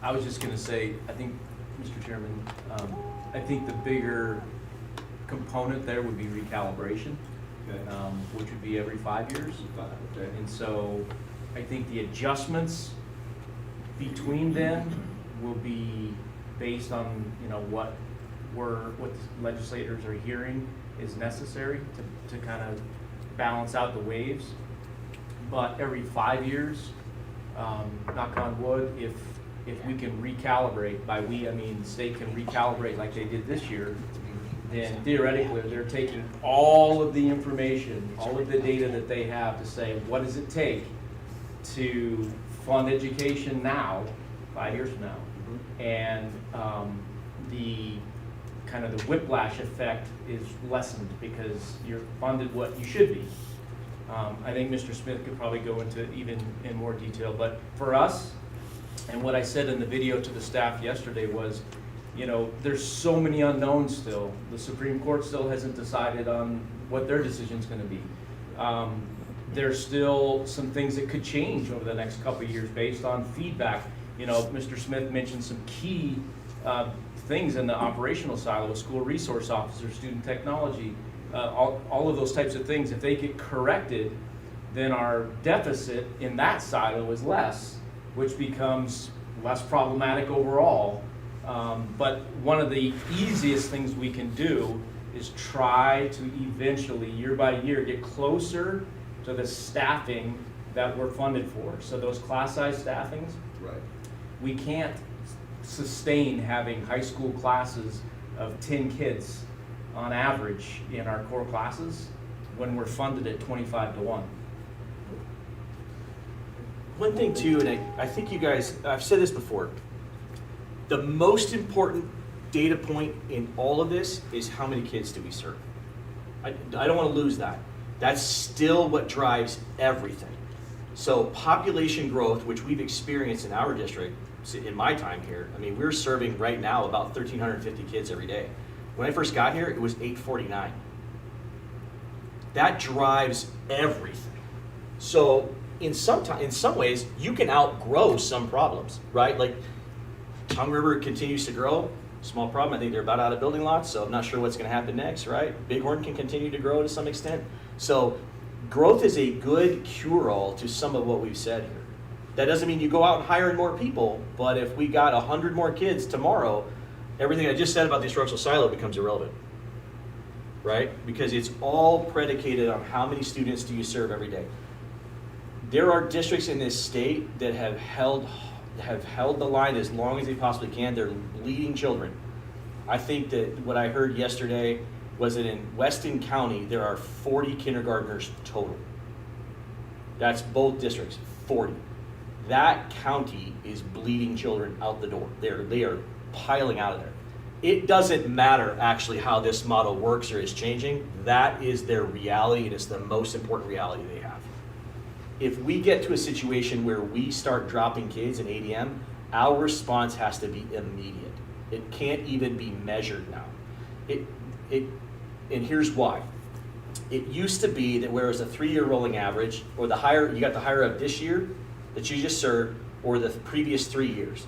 I was just going to say, I think, Mr. Chairman, I think the bigger component there would be recalibration, Okay. which would be every 5 years. Okay. And so I think the adjustments between them will be based on, what the legislators are hearing is necessary to kind of balance out the waves. But every 5 years, knock on wood, if we can recalibrate, by we I mean the state can recalibrate like they did this year, then theoretically they're taking all of the information, all of the data that they have to say, what does it take to fund education now, 5 years from now, and the kind of the whiplash effect is lessened because you're funded what you should be. I think Mr. Smith could probably go into even in more detail, but for us, and what I said in the video to the staff yesterday was, there's so many unknowns still. The Supreme Court still hasn't decided on what their decision's going to be. There's still some things that could change over the next couple of years based on feedback. Mr. Smith mentioned some key things in the operational silo with school resource officers, student technology, all of those types of things. If they get corrected, then our deficit in that silo is less, which becomes less problematic overall. But one of the easiest things we can do is try to eventually, year by year, get closer to the staffing that we're funded for. So those class size staffings, Right. we can't sustain having high school classes of 10 kids on average in our core classes when we're funded at 25-1. One thing too, and I think you guys, I've said this before, the most important data point in all of this is how many kids do we serve. I don't want to lose that. That's still what drives everything. So population growth, which we've experienced in our district, in my time here, I mean, we're serving right now about 1,350 kids every day. When I first got here, it was 849. That drives everything. So in some ways, you can outgrow some problems, right? Like Tongue River continues to grow, small problem. I think they're about out of building lots, so I'm not sure what's going to happen next, right? Bighorn can continue to grow to some extent. So growth is a good cure-all to some of what we've said here. That doesn't mean you go out and hire more people, but if we got 100 more kids tomorrow, everything I just said about the instructional silo becomes irrelevant, right? Because it's all predicated on how many students do you serve every day. There are districts in this state that have held the line as long as they possibly can. They're leading children. I think that what I heard yesterday was that in Weston County, there are 40 kindergartners total. That's both districts, 40. That county is bleeding children out the door. They are piling out of there. It doesn't matter actually how this model works or is changing. That is their reality, and it's the most important reality they have. If we get to a situation where we start dropping kids in ADM, our response has to be immediate. It can't even be measured now. And here's why. It used to be that whereas a 3-year rolling average, or the higher, you got the higher of this year that you just served, or the previous 3 years,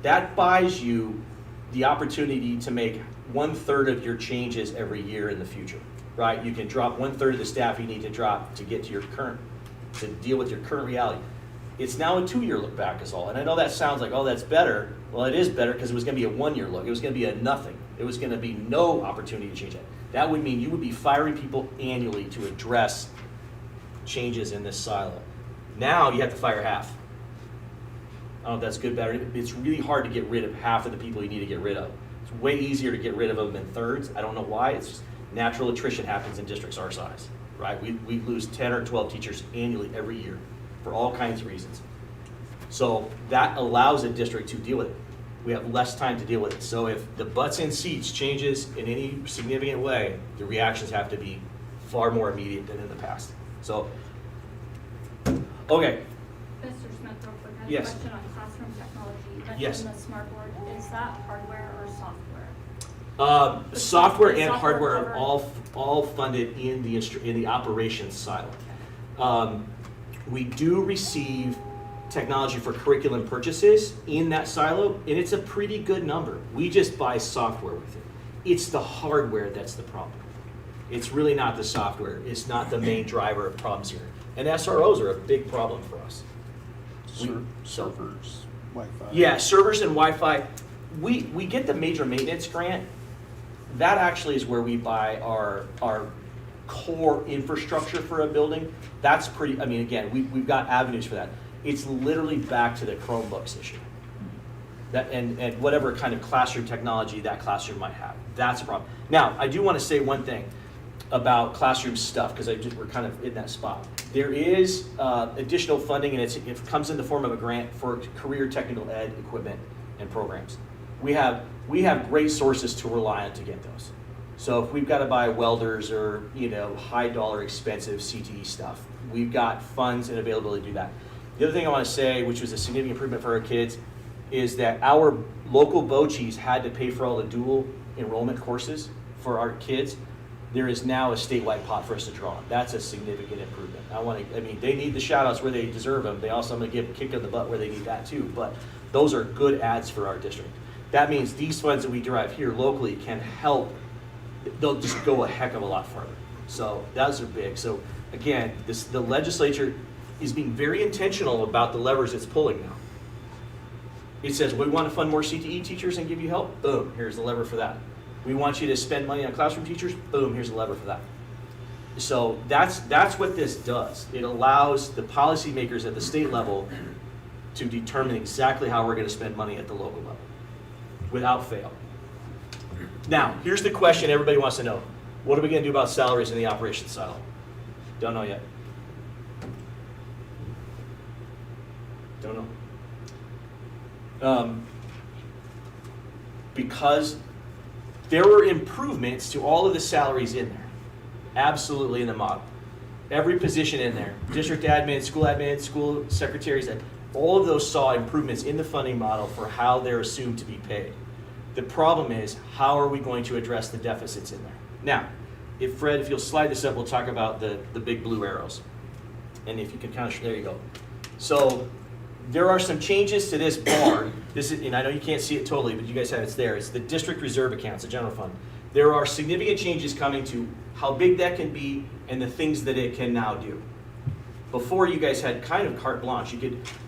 that buys you the opportunity to make 1/3 of your changes every year in the future, right? You can drop 1/3 of the staff you need to drop to get to your current, to deal with your current reality. It's now a 2-year look back is all. And I know that sounds like, oh, that's better. Well, it is better because it was going to be a 1-year look. It was going to be a nothing. It was going to be no opportunity to change that. That would mean you would be firing people annually to address changes in this silo. Now you have to fire half. I don't know if that's good, better. It's really hard to get rid of half of the people you need to get rid of. It's way easier to get rid of them in thirds. I don't know why. It's just natural attrition happens in districts our size, right? We lose 10 or 12 teachers annually every year for all kinds of reasons. So that allows a district to deal with it. We have less time to deal with it. So if the butts in seats changes in any significant way, the reactions have to be far more immediate than in the past. So, okay. Mr. Smith, real quick, I have Yes. a question on classroom technology. You Yes. mentioned the smart board. Is that hardware or software? Software and Software hardware are covered. all funded in the operations silo. We do receive technology for curriculum purchases in that silo, and it's a pretty good number. We just buy software with it. It's the hardware that's the problem. It's really not the software. It's not the main driver of problems here. And SROs are a big problem for us. Servers, Wi-Fi. Yeah, servers and Wi-Fi. We get the major maintenance grant. That actually is where we buy our core infrastructure for a building. That's pretty, I mean, again, we've got avenues for that. It's literally back to the Chromebooks issue. That, and whatever kind of classroom technology that classroom might have. That's a problem. Now, I do want to say one thing about classroom stuff, because we're kind of in that spot. There is additional funding, and it comes in the form of a grant for career technical ed equipment and programs. We have great sources to rely on to get those. So if we've got to buy welders or high dollar expensive CTE stuff, we've got funds and availability to do that. The other thing I want to say, which was a significant improvement for our kids, is that our local BOCHES had to pay for all the dual enrollment courses for our kids. There is now a statewide pot for us to draw on. That's a significant improvement. They need the shout outs where they deserve them. They also, I'm going to give a kick in the butt where they need that too. But those are good ads for our district. That means these funds that we derive here locally can help. They'll just go a heck of a lot farther. So those are big. So again, the legislature is being very intentional about the levers it's pulling now. It says, we want to fund more CTE teachers and give you help. Boom, here's the lever for that. We want you to spend money on classroom teachers. Boom, here's the lever for that. So that's what this does. It allows the policymakers at the state level to determine exactly how we're gonna spend money at the local level, without fail. Now, here's the question everybody wants to know. What are we gonna do about salaries in the operations silo? Don't know yet. Don't know. Because there were improvements to all of the salaries in there, absolutely in the model. Every position in there, district admin, school secretaries, all of those saw improvements in the funding model for how they're assumed to be paid. The problem is, how are we going to address the deficits in there? Now, Fred, if you'll slide this up, we'll talk about the big blue arrows. And if you can kind of, there you go. So there are some changes to this bar. This is, and I know you can't see it totally, but you guys have it there. It's the district reserve accounts, the general fund. There are significant changes coming to how big that can be and the things that it can now do. Before, you guys had kind of carte blanche.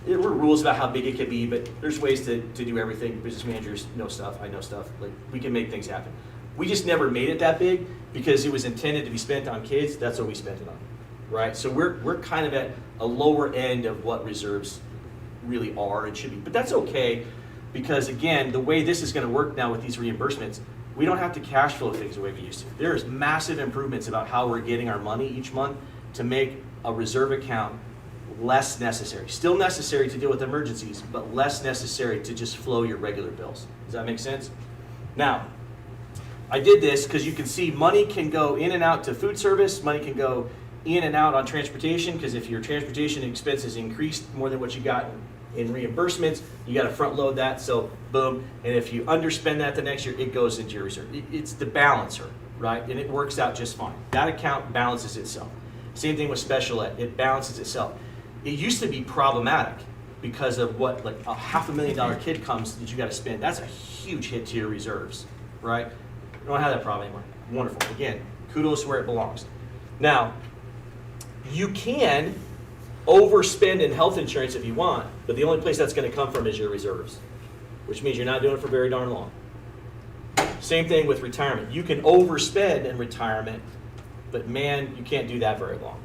There were rules about how big it could be, but there's ways to do everything. Business managers know stuff, I know stuff. Like, we can make things happen. We just never made it that big because it was intended to be spent on kids. That's what we spent it on, right? So we're kind of at a lower end of what reserves really are and should be. But that's okay, because again, the way this is going to work now with these reimbursements, we don't have to cash flow things the way we used to. There's massive improvements about how we're getting our money each month to make a reserve account less necessary. Still necessary to deal with emergencies, but less necessary to just flow your regular bills. Does that make sense? Now, I did this because you can see money can go in and out to food service, money can go in and out on transportation, because if your transportation expenses increased more than what you got in reimbursements, you got to front load that, so boom. And if you underspend that the next year, it goes into your reserve. It's the balancer, right? And it works out just fine. That account balances itself. Same thing with special ed, it balances itself. It used to be problematic because of what, like a $500,000 kid comes that you got to spend. That's a huge hit to your reserves, right? We don't have that problem anymore. Wonderful. Again, kudos where it belongs. Now, you can overspend in health insurance if you want, but the only place that's going to come from is your reserves, which means you're not doing it for very darn long. Same thing with retirement. You can overspend in retirement, but man, you can't do that very long.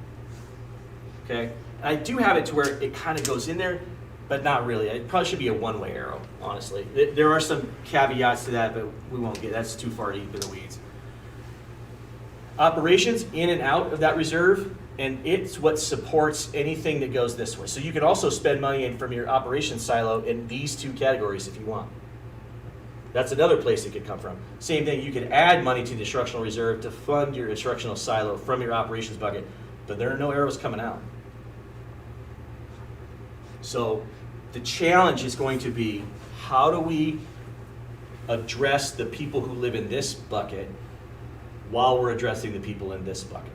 Okay? I do have it to where it kind of goes in there, but not really. It probably should be a one-way arrow, honestly. There are some caveats to that, but we won't get, that's too far deep in the weeds. Operations, in and out of that reserve, and it's what supports anything that goes this way. So you can also spend money in from your operations silo in these two categories if you want. That's another place it could come from. Same thing, you could add money to the instructional reserve to fund your instructional silo from your operations bucket, but there are no arrows coming out. So the challenge is going to be, how do we address the people who live in this bucket while we're addressing the people in this bucket?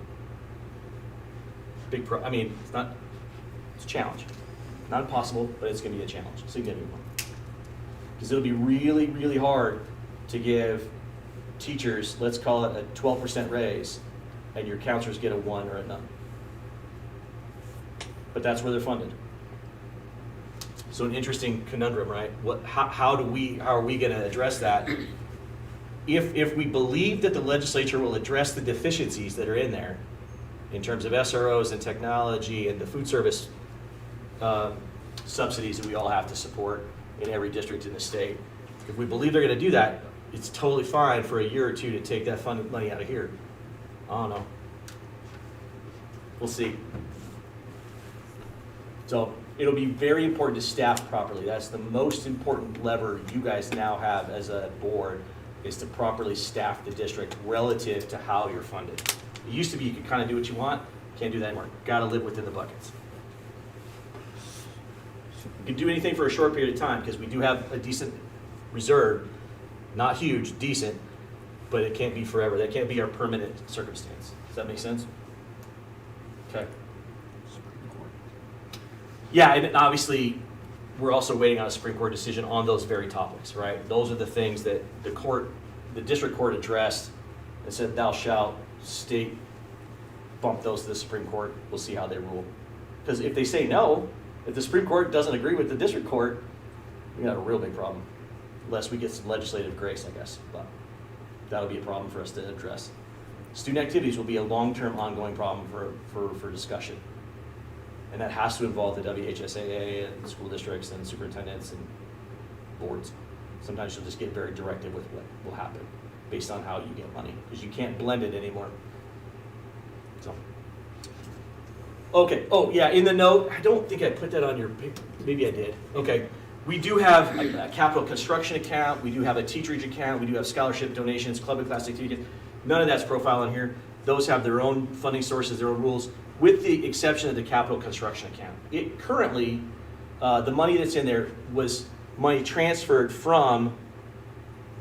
It's a challenge. Not impossible, but it's gonna be a challenge, a significant one. Because it'll be really, really hard to give teachers, let's call it a 12% raise, and your counselors get a 1 or a none. But that's where they're funded. So an interesting conundrum, right? How are we gonna address that? If we believe that the legislature will address the deficiencies that are in there, in terms of SROs and technology and the food service subsidies that we all have to support in every district in the state. If we believe they're going to do that, it's totally fine for a year or two to take that funded money out of here. I don't know. We'll see. So it'll be very important to staff properly. That's the most important lever you guys now have as a board, is to properly staff the district relative to how you're funded. It used to be you could kind of do what you want. Can't do that anymore. Got to live within the buckets. You can do anything for a short period of time because we do have a decent reserve. Not huge, decent, but it can't be forever. That can't be our permanent circumstance. Does that make sense? Okay. Yeah, and obviously we're also waiting on a Supreme Court decision on those very topics, right? Those are the things that the district court addressed and said, thou shalt, state, bump those to the Supreme Court. We'll see how they rule. Because if they say no, if the Supreme Court doesn't agree with the district court, we got a real big problem. Unless we get some legislative grace, I guess. But that'll be a problem for us to address. Student activities will be a long-term ongoing problem for discussion. And that has to involve the WHSAA and school districts and superintendents and boards. Sometimes you'll just get very directive with what will happen based on how you get money, because you can't blend it anymore. So, okay, oh yeah, in the note, I don't think I put that on your paper, maybe I did. Okay, we do have a capital construction account, we do have a teacherage account, we do have scholarship donations, club and class activities. None of that's profiled in here. Those have their own funding sources, their own rules, with the exception of the capital construction account. It currently, the money that's in there was money transferred from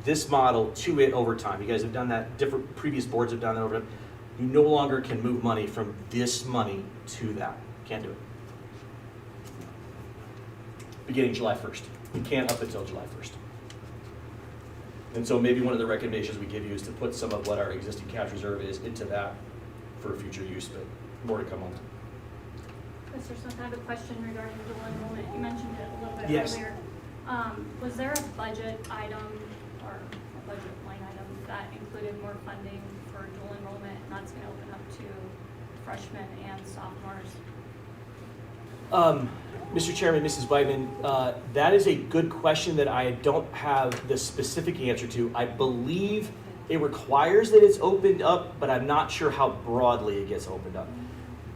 this model to it over time. You guys have done that, different previous boards have done that over time. You no longer can move money from this money to that. Can't do it. Beginning July 1st. You can't up until July 1st. And so maybe one of the recommendations we give you is to put some of what our existing cash reserve is into that for future use, but more to come on that. Mr. Smith, I have a question regarding dual enrollment. You mentioned it a little bit Yes. earlier. Was there a budget item or a budget line item that included more funding for dual enrollment, and that's going to open up to freshmen and sophomores? Mr. Chairman, Mrs. Weidman, that is a good question that I don't have the specific answer to. I believe it requires that it's opened up, but I'm not sure how broadly it gets opened up.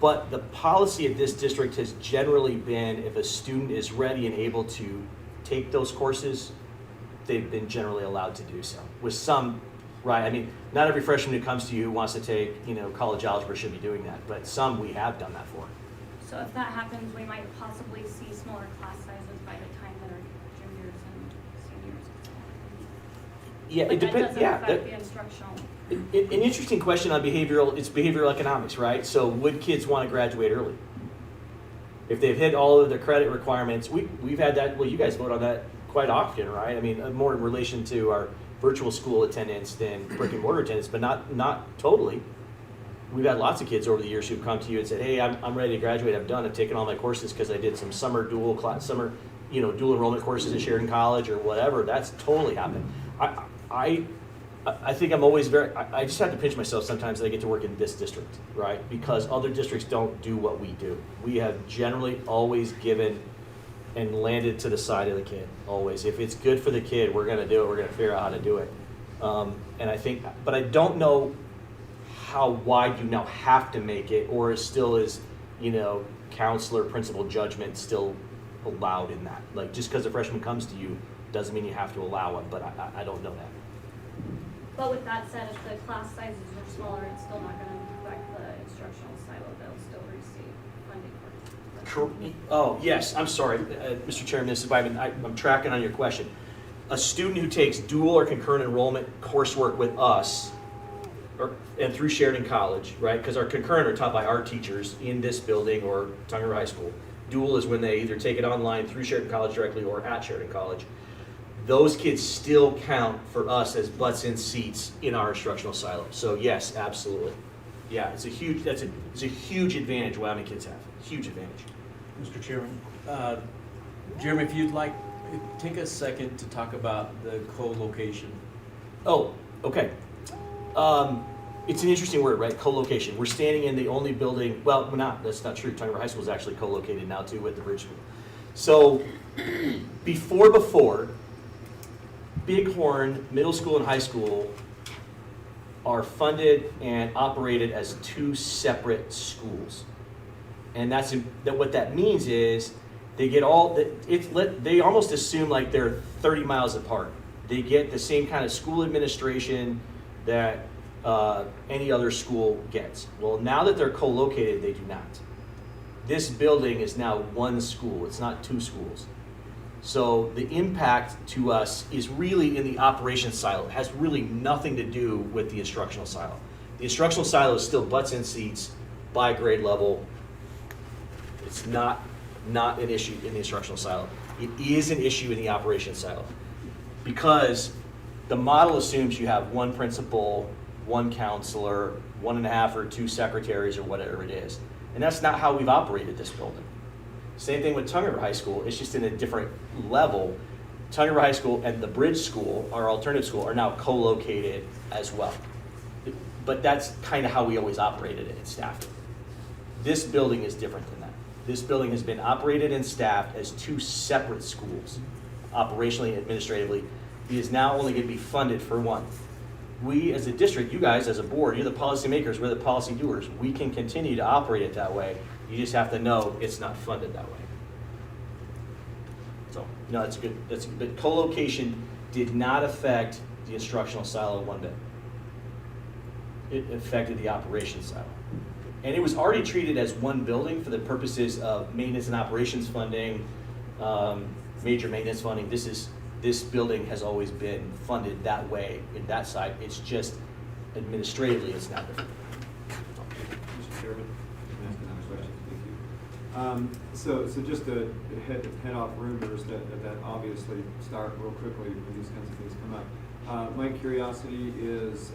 But the policy of this district has generally been, if a student is ready and able to take those courses, they've been generally allowed to do so. With some, right, I mean, not every freshman who comes to you who wants to take, college algebra should be doing that, but some we have done that for. So if that happens, we might possibly see smaller class sizes by the time that our juniors and seniors. Yeah, But it that depends, doesn't yeah. affect the instructional. An interesting question on it's behavioral economics, right? So would kids want to graduate early? If they've hit all of their credit requirements, we've had that, well, you guys vote on that quite often, right? I mean, more in relation to our virtual school attendance than brick and mortar attendance, but not totally. We've had lots of kids over the years who've come to you and said, hey, I'm ready to graduate, I'm done, I've taken all my courses because I did some summer dual enrollment courses at Sheridan College or whatever. That's totally happened. I think I'm always I just have to pinch myself sometimes that I get to work in this district, right? Because other districts don't do what we do. We have generally always given and landed to the side of the kid, always. If it's good for the kid, we're gonna do it, we're gonna figure out how to do it. And I think, but I don't know how wide you now have to make it, or is counselor, principal judgment still allowed in that? Like, just because a freshman comes to you doesn't mean you have to allow it, but I don't know that. But with that said, if the class sizes are smaller, it's still not going to affect the instructional silo. They'll still receive funding for it. Oh, yes, I'm sorry, Mr. Chairman, Mrs. Bybin, I'm tracking on your question. A student who takes dual or concurrent enrollment coursework with us, and through Sheridan College, right? Because our concurrent are taught by our teachers in this building or Tongue River High School. Dual is when they either take it online through Sheridan College directly or at Sheridan College. Those kids still count for us as butts in seats in our instructional silo. So yes, absolutely. Yeah, it's a huge advantage Wyoming kids have. Huge advantage. Mr. Chairman, Jeremy, if you'd like, take a second to talk about the co-location. Oh, okay. It's an interesting word, right? Co-location. We're standing in the only building, well, that's not true. Tongue River High School is actually co-located now too with the Bridge School. So before, Bighorn Middle School and High School are funded and operated as two separate schools. And what that means is they get they almost assume like they're 30 miles apart. They get the same kind of school administration that any other school gets. Well, now that they're co-located, they do not. This building is now one school. It's not two schools. So the impact to us is really in the operations silo. It has really nothing to do with the instructional silo. The instructional silo is still butts in seats by grade level. It's not an issue in the instructional silo. It is an issue in the operations silo because the model assumes you have one principal, one counselor, 1.5 or 2 secretaries or whatever it is. And that's not how we've operated this building. Same thing with Tongue River High School, it's just in a different level. Tongue River High School and the Bridge School, our alternative school, are now co-located as well. But that's kind of how we always operated it and staffed it. This building is different than that. This building has been operated and staffed as two separate schools, operationally and administratively. It is now only going to be funded for one. We as a district, you guys as a board, you're the policymakers, we're the policy doers. We can continue to operate it that way. You just have to know it's not funded that way. So, no, that's good. But co-location did not affect the instructional silo one bit. It affected the operations silo. And it was already treated as one building for the purposes of maintenance and operations funding, major maintenance funding. This building has always been funded that way in that side. It's just administratively, it's not different. Mr. Chairman, can I ask another question? Thank you. So just to head off rumors that obviously start real quickly when these kinds of things come up. My curiosity is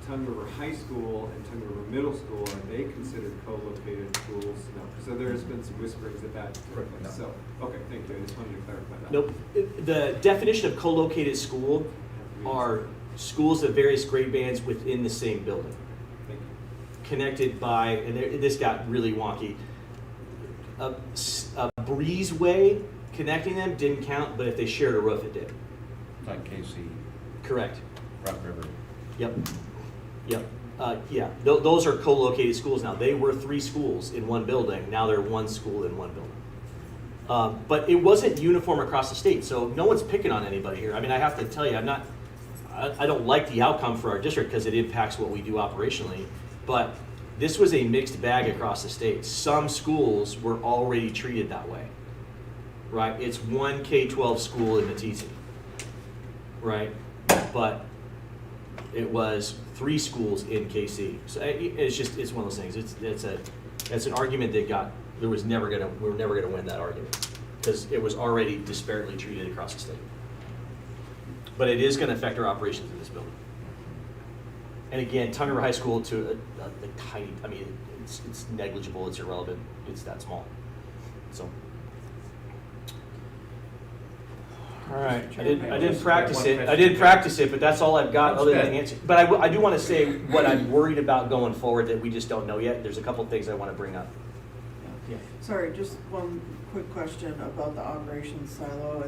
Tongue River High School and Tongue River Middle School, are they considered co-located schools? No. So there's been some whisperings that took place. No. So, okay, thank you. I just wanted to clarify that. Nope. The definition of co-located school are schools of various grade bands within the same building. Thank you. Connected by, and this got really wonky, a breezeway connecting them didn't count, but if they shared a roof, it did. Like KC, Correct. Rock River. Yep. Yeah. Those are co-located schools now. They were 3 schools in one building. Now they're 1 school in one building. But it wasn't uniform across the state, so no one's picking on anybody here. I mean, I have to tell you, I don't like the outcome for our district because it impacts what we do operationally. But this was a mixed bag across the state. Some schools were already treated that way, right? It's one K-12 school in Matisse, right? But it was 3 schools in KC. So it's one of those things. That's an argument that we were never gonna win that argument because it was already disparately treated across the state. But it is gonna affect our operations in this building. And again, Tongue River High School to a tiny, I mean, it's negligible, it's irrelevant, it's that small. So. All right, I didn't practice it, but that's all I've got other than the answer. But I do want to say what I'm worried about going forward that we just don't know yet. There's a couple things I want to bring up. Yeah. Sorry, just one quick question about the operations silo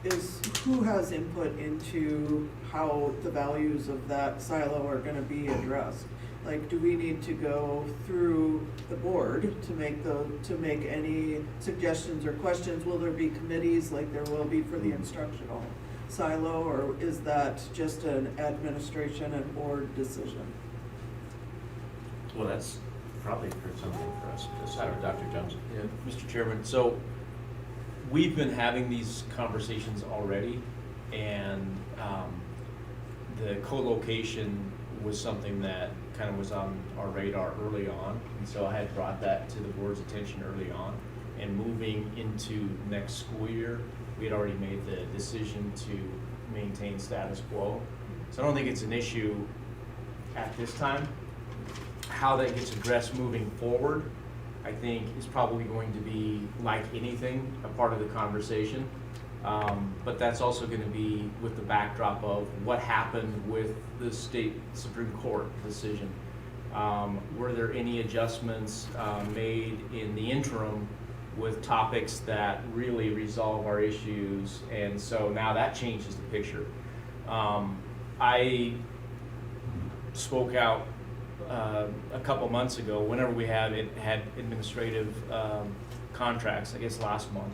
is who has input into how the values of that silo are gonna be addressed? Like, do we need to go through the board to make any suggestions or questions? Will there be committees like there will be for the instructional silo, or is that just an administration and board decision? Well, that's probably something for us to decide, Dr. Jones. Yeah, Mr. Chairman, so we've been having these conversations already, and the co-location was something that kind of was on our radar early on, and so I had brought that to the board's attention early on. And moving into next school year, we had already made the decision to maintain status quo. So I don't think it's an issue at this time. How that gets addressed moving forward, I think, is probably going to be, like anything, a part of the conversation. But that's also going to be with the backdrop of what happened with the state Supreme Court decision. Were there any adjustments made in the interim with topics that really resolve our issues? And so now that changes the picture. I spoke out a couple months ago, whenever we had administrative contracts, I guess last month.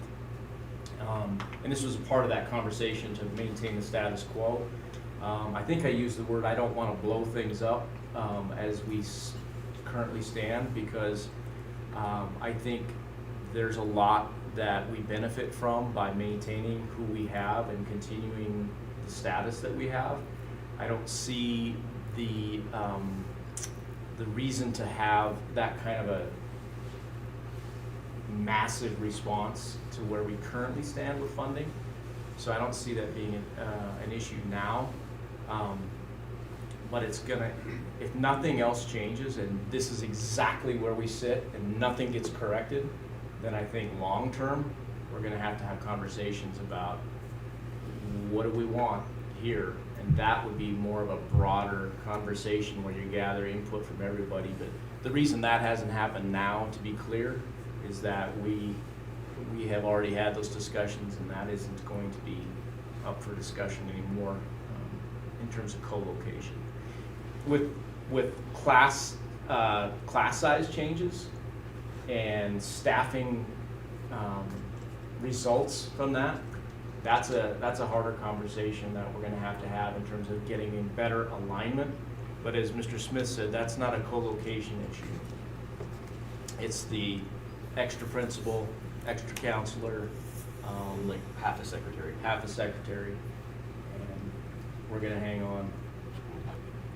And this was a part of that conversation to maintain the status quo. I think I used the word, I don't want to blow things up as we currently stand, because I think there's a lot that we benefit from by maintaining who we have and continuing the status that we have. I don't see the reason to have that kind of a massive response to where we currently stand with funding. So I don't see that being an issue now. But it's gonna, if nothing else changes and this is exactly where we sit and nothing gets corrected, then I think long-term, we're gonna have conversations about what do we want here? And that would be more of a broader conversation where you gather input from everybody. But the reason that hasn't happened now, to be clear, is that we have already had those discussions, and that isn't going to be up for discussion anymore in terms of co-location. With class size changes and staffing results from that, that's a harder conversation that we're gonna have to have in terms of getting in better alignment. But as Mr. Smith said, that's not a co-location issue. It's the extra principal, extra counselor, Like half a secretary. and we're gonna hang on.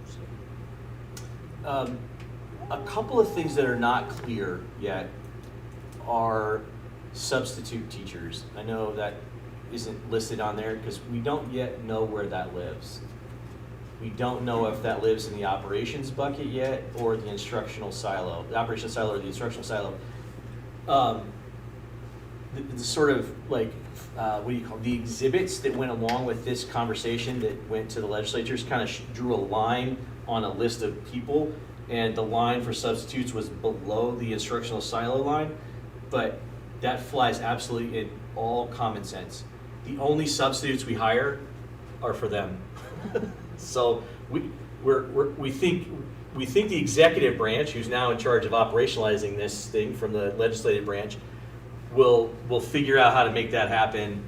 So, A couple of things that are not clear yet are substitute teachers. I know that isn't listed on there because we don't yet know where that lives. We don't know if that lives in the operations bucket yet or the instructional silo, the operations silo or the instructional silo. The sort of like, what do you call it? The exhibits that went along with this conversation that went to the legislatures kind of drew a line on a list of people, and the line for substitutes was below the instructional silo line, but that flies absolutely in all common sense. The only substitutes we hire are for them. So we think the executive branch, who's now in charge of operationalizing this thing from the legislative branch, will figure out how to make that happen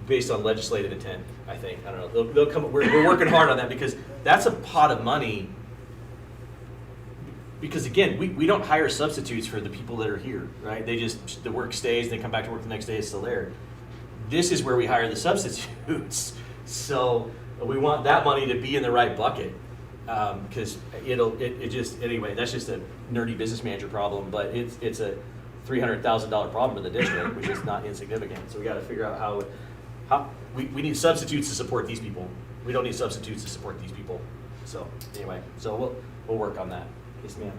based on legislative intent. I think, I don't know. They'll come. We're working hard on that because that's a pot of money. Because again, we don't hire substitutes for the people that are here, right? The work stays, they come back to work the next day, it's still there. This is where we hire the substitutes. So we want that money to be in the right bucket. Because anyway, that's just a nerdy business manager problem, but it's a $300,000 problem in the district, which is not insignificant. So we got to figure out how we need substitutes to support these people. We don't need substitutes to support these people. So anyway, so we'll work on that. Yes, ma'am.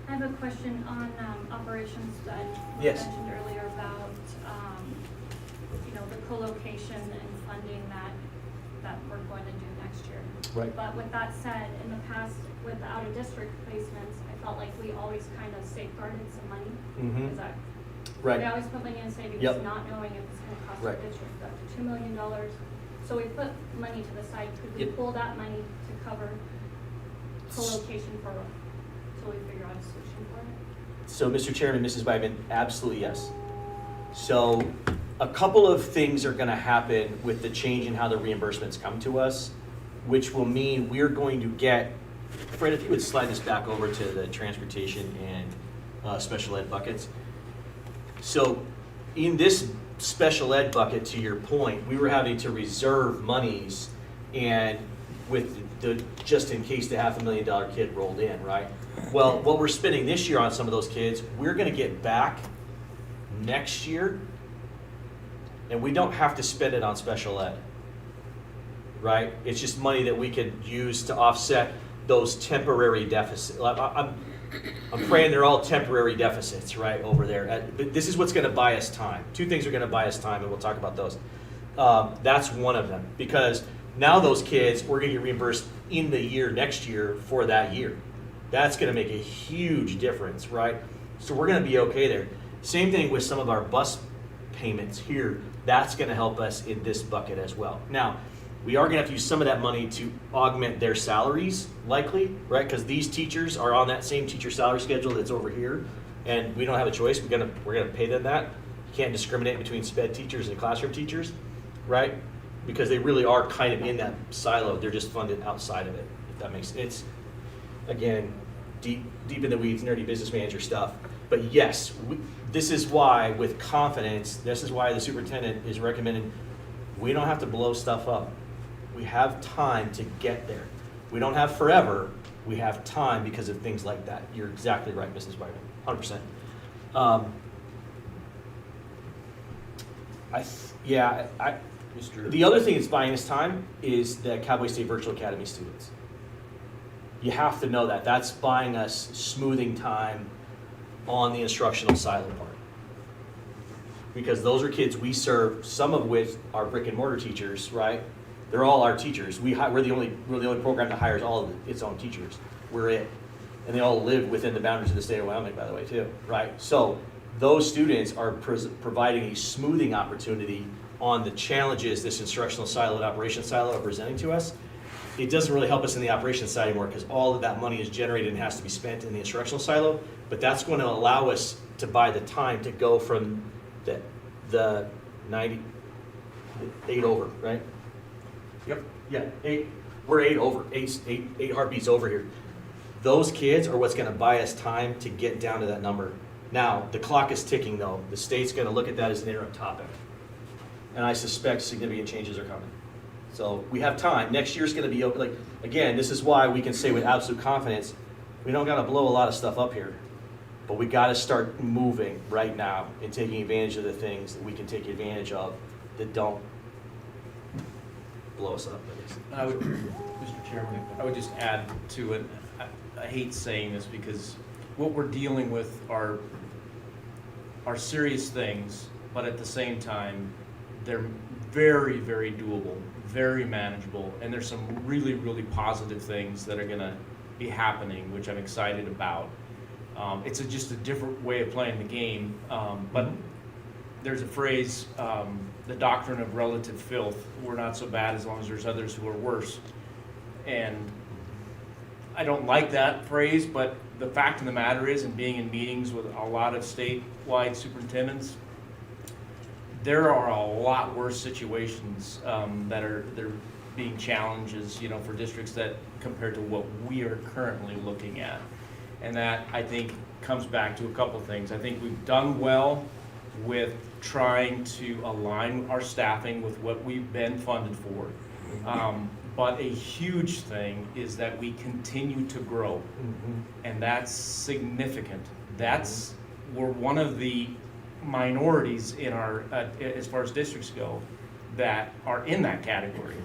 I have a question on operations that you Yes. mentioned earlier about, the co-location and funding that we're going to do next year. Right. But with that said, in the past, with the out-of-district placements, I felt like we always kind of safeguarded some money. Mhm. Is that, Right. we always put money in savings, Yep. not knowing if it's gonna cost Right. the district up to $2 million. So we put money to the side. Could we Yep. pull that money to cover co-location till we figure out a solution for it? So, Mr. Chairman, Mrs. Byman, absolutely yes. So, a couple of things are gonna happen with the change in how the reimbursements come to us, which will mean we're going to get, Fred, if you would slide this back over to the transportation and special ed buckets. So, in this special ed bucket, to your point, we were having to reserve monies and with the, just in case the $500,000 kid rolled in, right? Well, what we're spending this year on some of those kids, we're gonna get back next year, and we don't have to spend it on special ed, right? It's just money that we could use to offset those temporary deficits. I'm praying they're all temporary deficits, right, over there. But this is what's gonna buy us time. Two things are gonna buy us time, and we'll talk about those. That's one of them, because now those kids, we're gonna get reimbursed in the year next year for that year. That's gonna make a huge difference, right? So we're gonna be okay there. Same thing with some of our bus payments here. That's gonna help us in this bucket as well. Now, we are gonna have to use some of that money to augment their salaries, likely, right? Because these teachers are on that same teacher salary schedule that's over here, and we don't have a choice. We're gonna pay them that. You can't discriminate between sped teachers and classroom teachers, right? Because they really are kind of in that silo. They're just funded outside of it, if that makes sense. It's, again, deep in the weeds, nerdy business manager stuff. But yes, this is why, with confidence, this is why the superintendent is recommending we don't have to blow stuff up. We have time to get there. We don't have forever. We have time because of things like that. You're exactly right, Mrs. Byron, 100%. The other thing that's buying us time is the Cowboy State Virtual Academy students. You have to know that. That's buying us smoothing time on the instructional silo part. Because those are kids we serve, some of which are brick and mortar teachers, right? They're all our teachers. We're the only program that hires all of its own teachers. We're it. And they all live within the boundaries of the state of Wyoming, by the way, too, right? So those students are providing a smoothing opportunity on the challenges this instructional silo and operations silo are presenting to us. It doesn't really help us in the operations side anymore because all of that money is generated and has to be spent in the instructional silo, but that's going to allow us to buy the time to go from the 8 over, right? Yep. Yeah, 8, we're 8 over, eight heartbeats over here. Those kids are what's gonna buy us time to get down to that number. Now, the clock is ticking though. The state's gonna look at that as an interim topic. And I suspect significant changes are coming. So we have time. Next year's gonna be open. Like, again, this is why we can say with absolute confidence, we don't gotta blow a lot of stuff up here. But we gotta start moving right now and taking advantage of the things that we can take advantage of that don't blow us up, I guess. I would, Mr. Chairman, I would just add to it, I hate saying this because what we're dealing with are serious things, but at the same time, they're very, very doable, very manageable, and there's some really, really positive things that are gonna be happening, which I'm excited about. It's just a different way of playing the game, but there's a phrase, the doctrine of relative filth. We're not so bad as long as there's others who are worse. And I don't like that phrase, but the fact of the matter is, in being in meetings with a lot of statewide superintendents, there are a lot worse situations that are being challenges, for districts that compared to what we are currently looking at. And that, I think, comes back to a couple things. I think we've done well with trying to align our staffing with what we've been funded for. But a huge thing is that we continue to grow, and that's significant. We're one of the minorities in our, as far as districts go, that are in that category.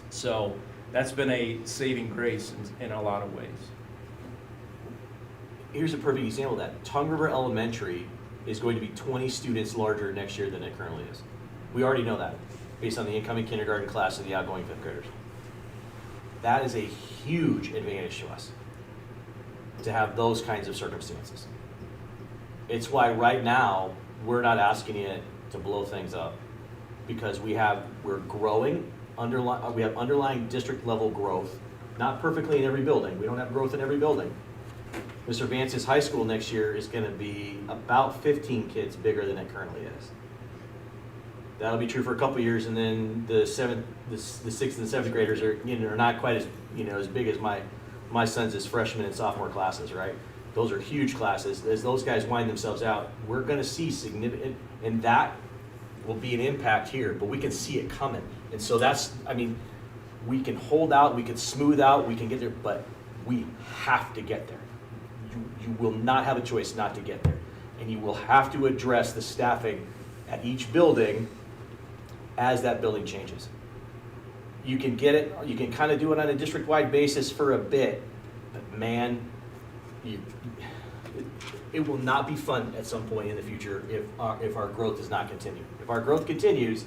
So that's been a saving grace in a lot of ways. Here's a perfect example of that. Tongue River Elementary is going to be 20 students larger next year than it currently is. We already know that, based on the incoming kindergarten class and the outgoing fifth graders. That is a huge advantage to us, to have those kinds of circumstances. It's why right now, we're not asking you to blow things up, because we're growing, we have underlying district level growth, not perfectly in every building. We don't have growth in every building. Mr. Vance's high school next year is going to be about 15 kids bigger than it currently is. That'll be true for a couple years, and then the 6th and 7th graders are not quite as as big as my son's freshman and sophomore classes, right? Those are huge classes. As those guys wind themselves out, we're going to see significant, and that will be an impact here, but we can see it coming. And so we can hold out, we can smooth out, we can get there, but we have to get there. You will not have a choice not to get there. And you will have to address the staffing at each building as that building changes. You can get it, you can kind of do it on a district-wide basis for a bit, but man, it will not be fun at some point in the future if our growth does not continue. If our growth continues,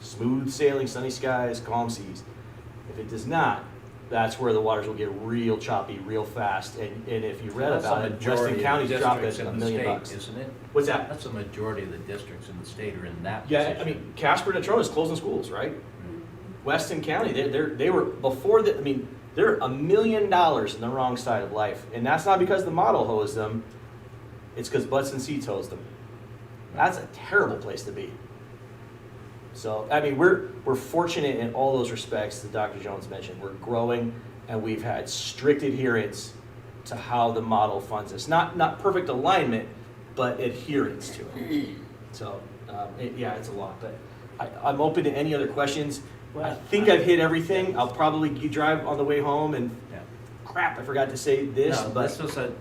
smooth sailing, sunny skies, calm seas. If it does not, that's where the waters will get real choppy, real fast. And if you read about it, Weston County's dropped it $1 million. Isn't it? What's that? That's the majority of the districts in the state are in that Yeah, position. I mean, Casper and Natrona is closing schools, right? Weston County, they were before that. I mean, they're $1 million in the wrong side of life, and that's not because the model hosed them. It's because butts and seats hosed them. That's a terrible place to be. So, I mean, we're fortunate in all those respects that Dr. Jones mentioned. We're growing, and we've had strict adherence to how the model funds us. Not perfect alignment, but adherence to it. So, it's a lot. But I'm open to any other questions. I think I've hit everything. I'll probably drive on the way home and crap, I forgot to say this. No, but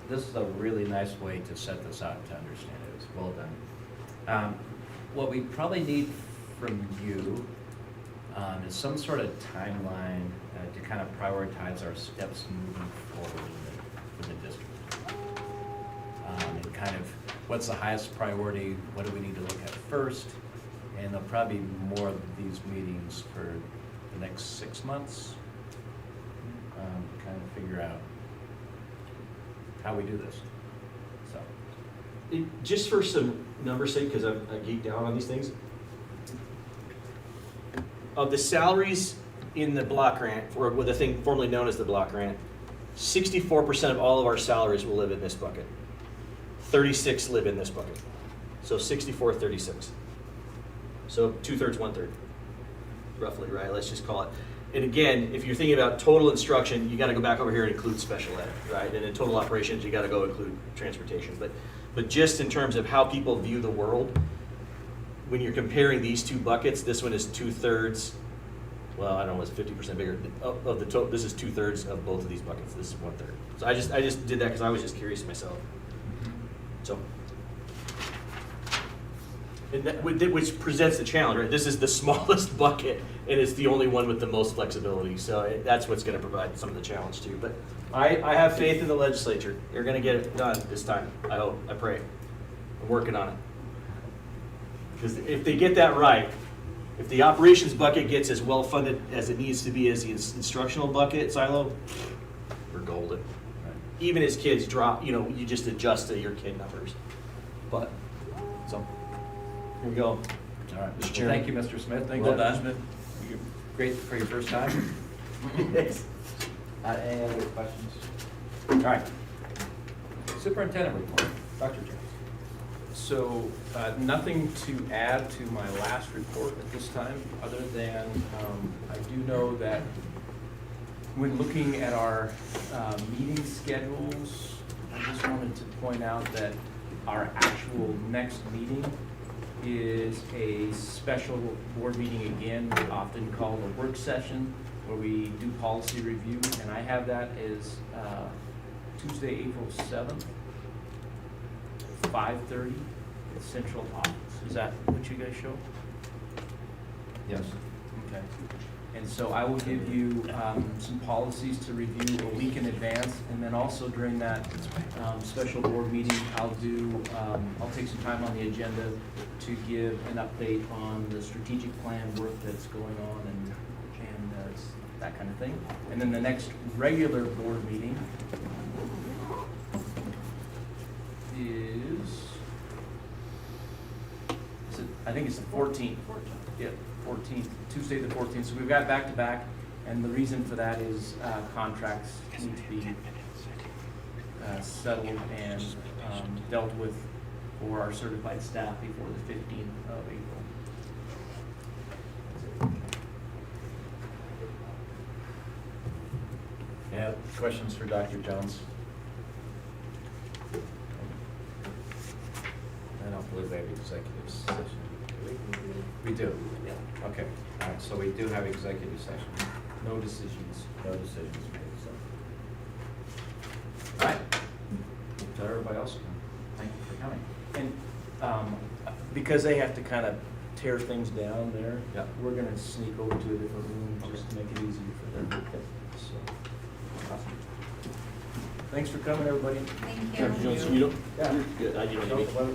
this is a really nice way to set this out to understand it. It was well done. What we probably need from you is some sort of timeline to kind of prioritize our steps moving forward with the district. And kind of what's the highest priority, what do we need to look at first, and there'll probably be more of these meetings for the next 6 months to kind of figure out how we do this. So. Just for some numbers' sake, because I geeked out on these things. Of the salaries in the block grant, or with the thing formerly known as the block grant, 64% of all of our salaries will live in this bucket. 36 live in this bucket. So 64, 36. So 2/3, 1/3, roughly, right? Let's just call it. And again, if you're thinking about total instruction, you got to go back over here and include special ed, right? And in total operations, you got to go include transportation. But just in terms of how people view the world, when you're comparing these two buckets, this one is 2/3. Well, I don't know, it's 50% bigger of the total. This is 2/3 of both of these buckets. This is 1/3. So I just did that because I was just curious myself. So, and that, which presents the challenge, right? This is the smallest bucket, and it's the only one with the most flexibility. So that's what's going to provide some of the challenge too. But I have faith in the legislature. They're going to get it done this time. I hope. I pray. I'm working on it. Because if they get that right, if the operations bucket gets as well funded as it needs to be as the instructional bucket silo, we're golden. Even as kids drop, you just adjust to your kid numbers. But, so, here we go. All right. Mr. Well, Chairman. thank you, Mr. Smith. Thank Well you, done. Mr. Smith. You're great for your first time. Any other questions? All right. Superintendent report, Dr. Jones. So, nothing to add to my last report at this time, other than I do know that when looking at our meeting schedules, I just wanted to point out that our actual next meeting is a special board meeting again, often called a work session, where we do policy review, and I have that as Tuesday, April 7th, 5:30 at Central Office. Is that what you guys show? Yes. Okay. And so I will give you some policies to review a week in advance, and then also during that special board meeting, I'll take some time on the agenda to give an update on the strategic plan work that's going on and that kind of thing. And then the next regular board meeting I think it's the 14th. Yeah, 14th, Tuesday the 14th. So we've got back-to-back, and the reason for that is contracts need to be settled and dealt with for our certified staff before the 15th of April. Yeah, questions for Dr. Jones? I don't believe we have executive session. We do? Yeah. Okay, all right, so we do have executive session. No decisions. No decisions made, so. All right. Tell everybody else, thank you for coming. And because they have to kind of tear things down there, Yep. we're going to sneak over to a different room just to make it easier for them. So, Awesome. thanks for coming, everybody. Thank Dr. you. Jones, you don't? Yeah. Good. I didn't Well,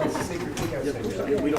it's a secret. We gotta say that. We don't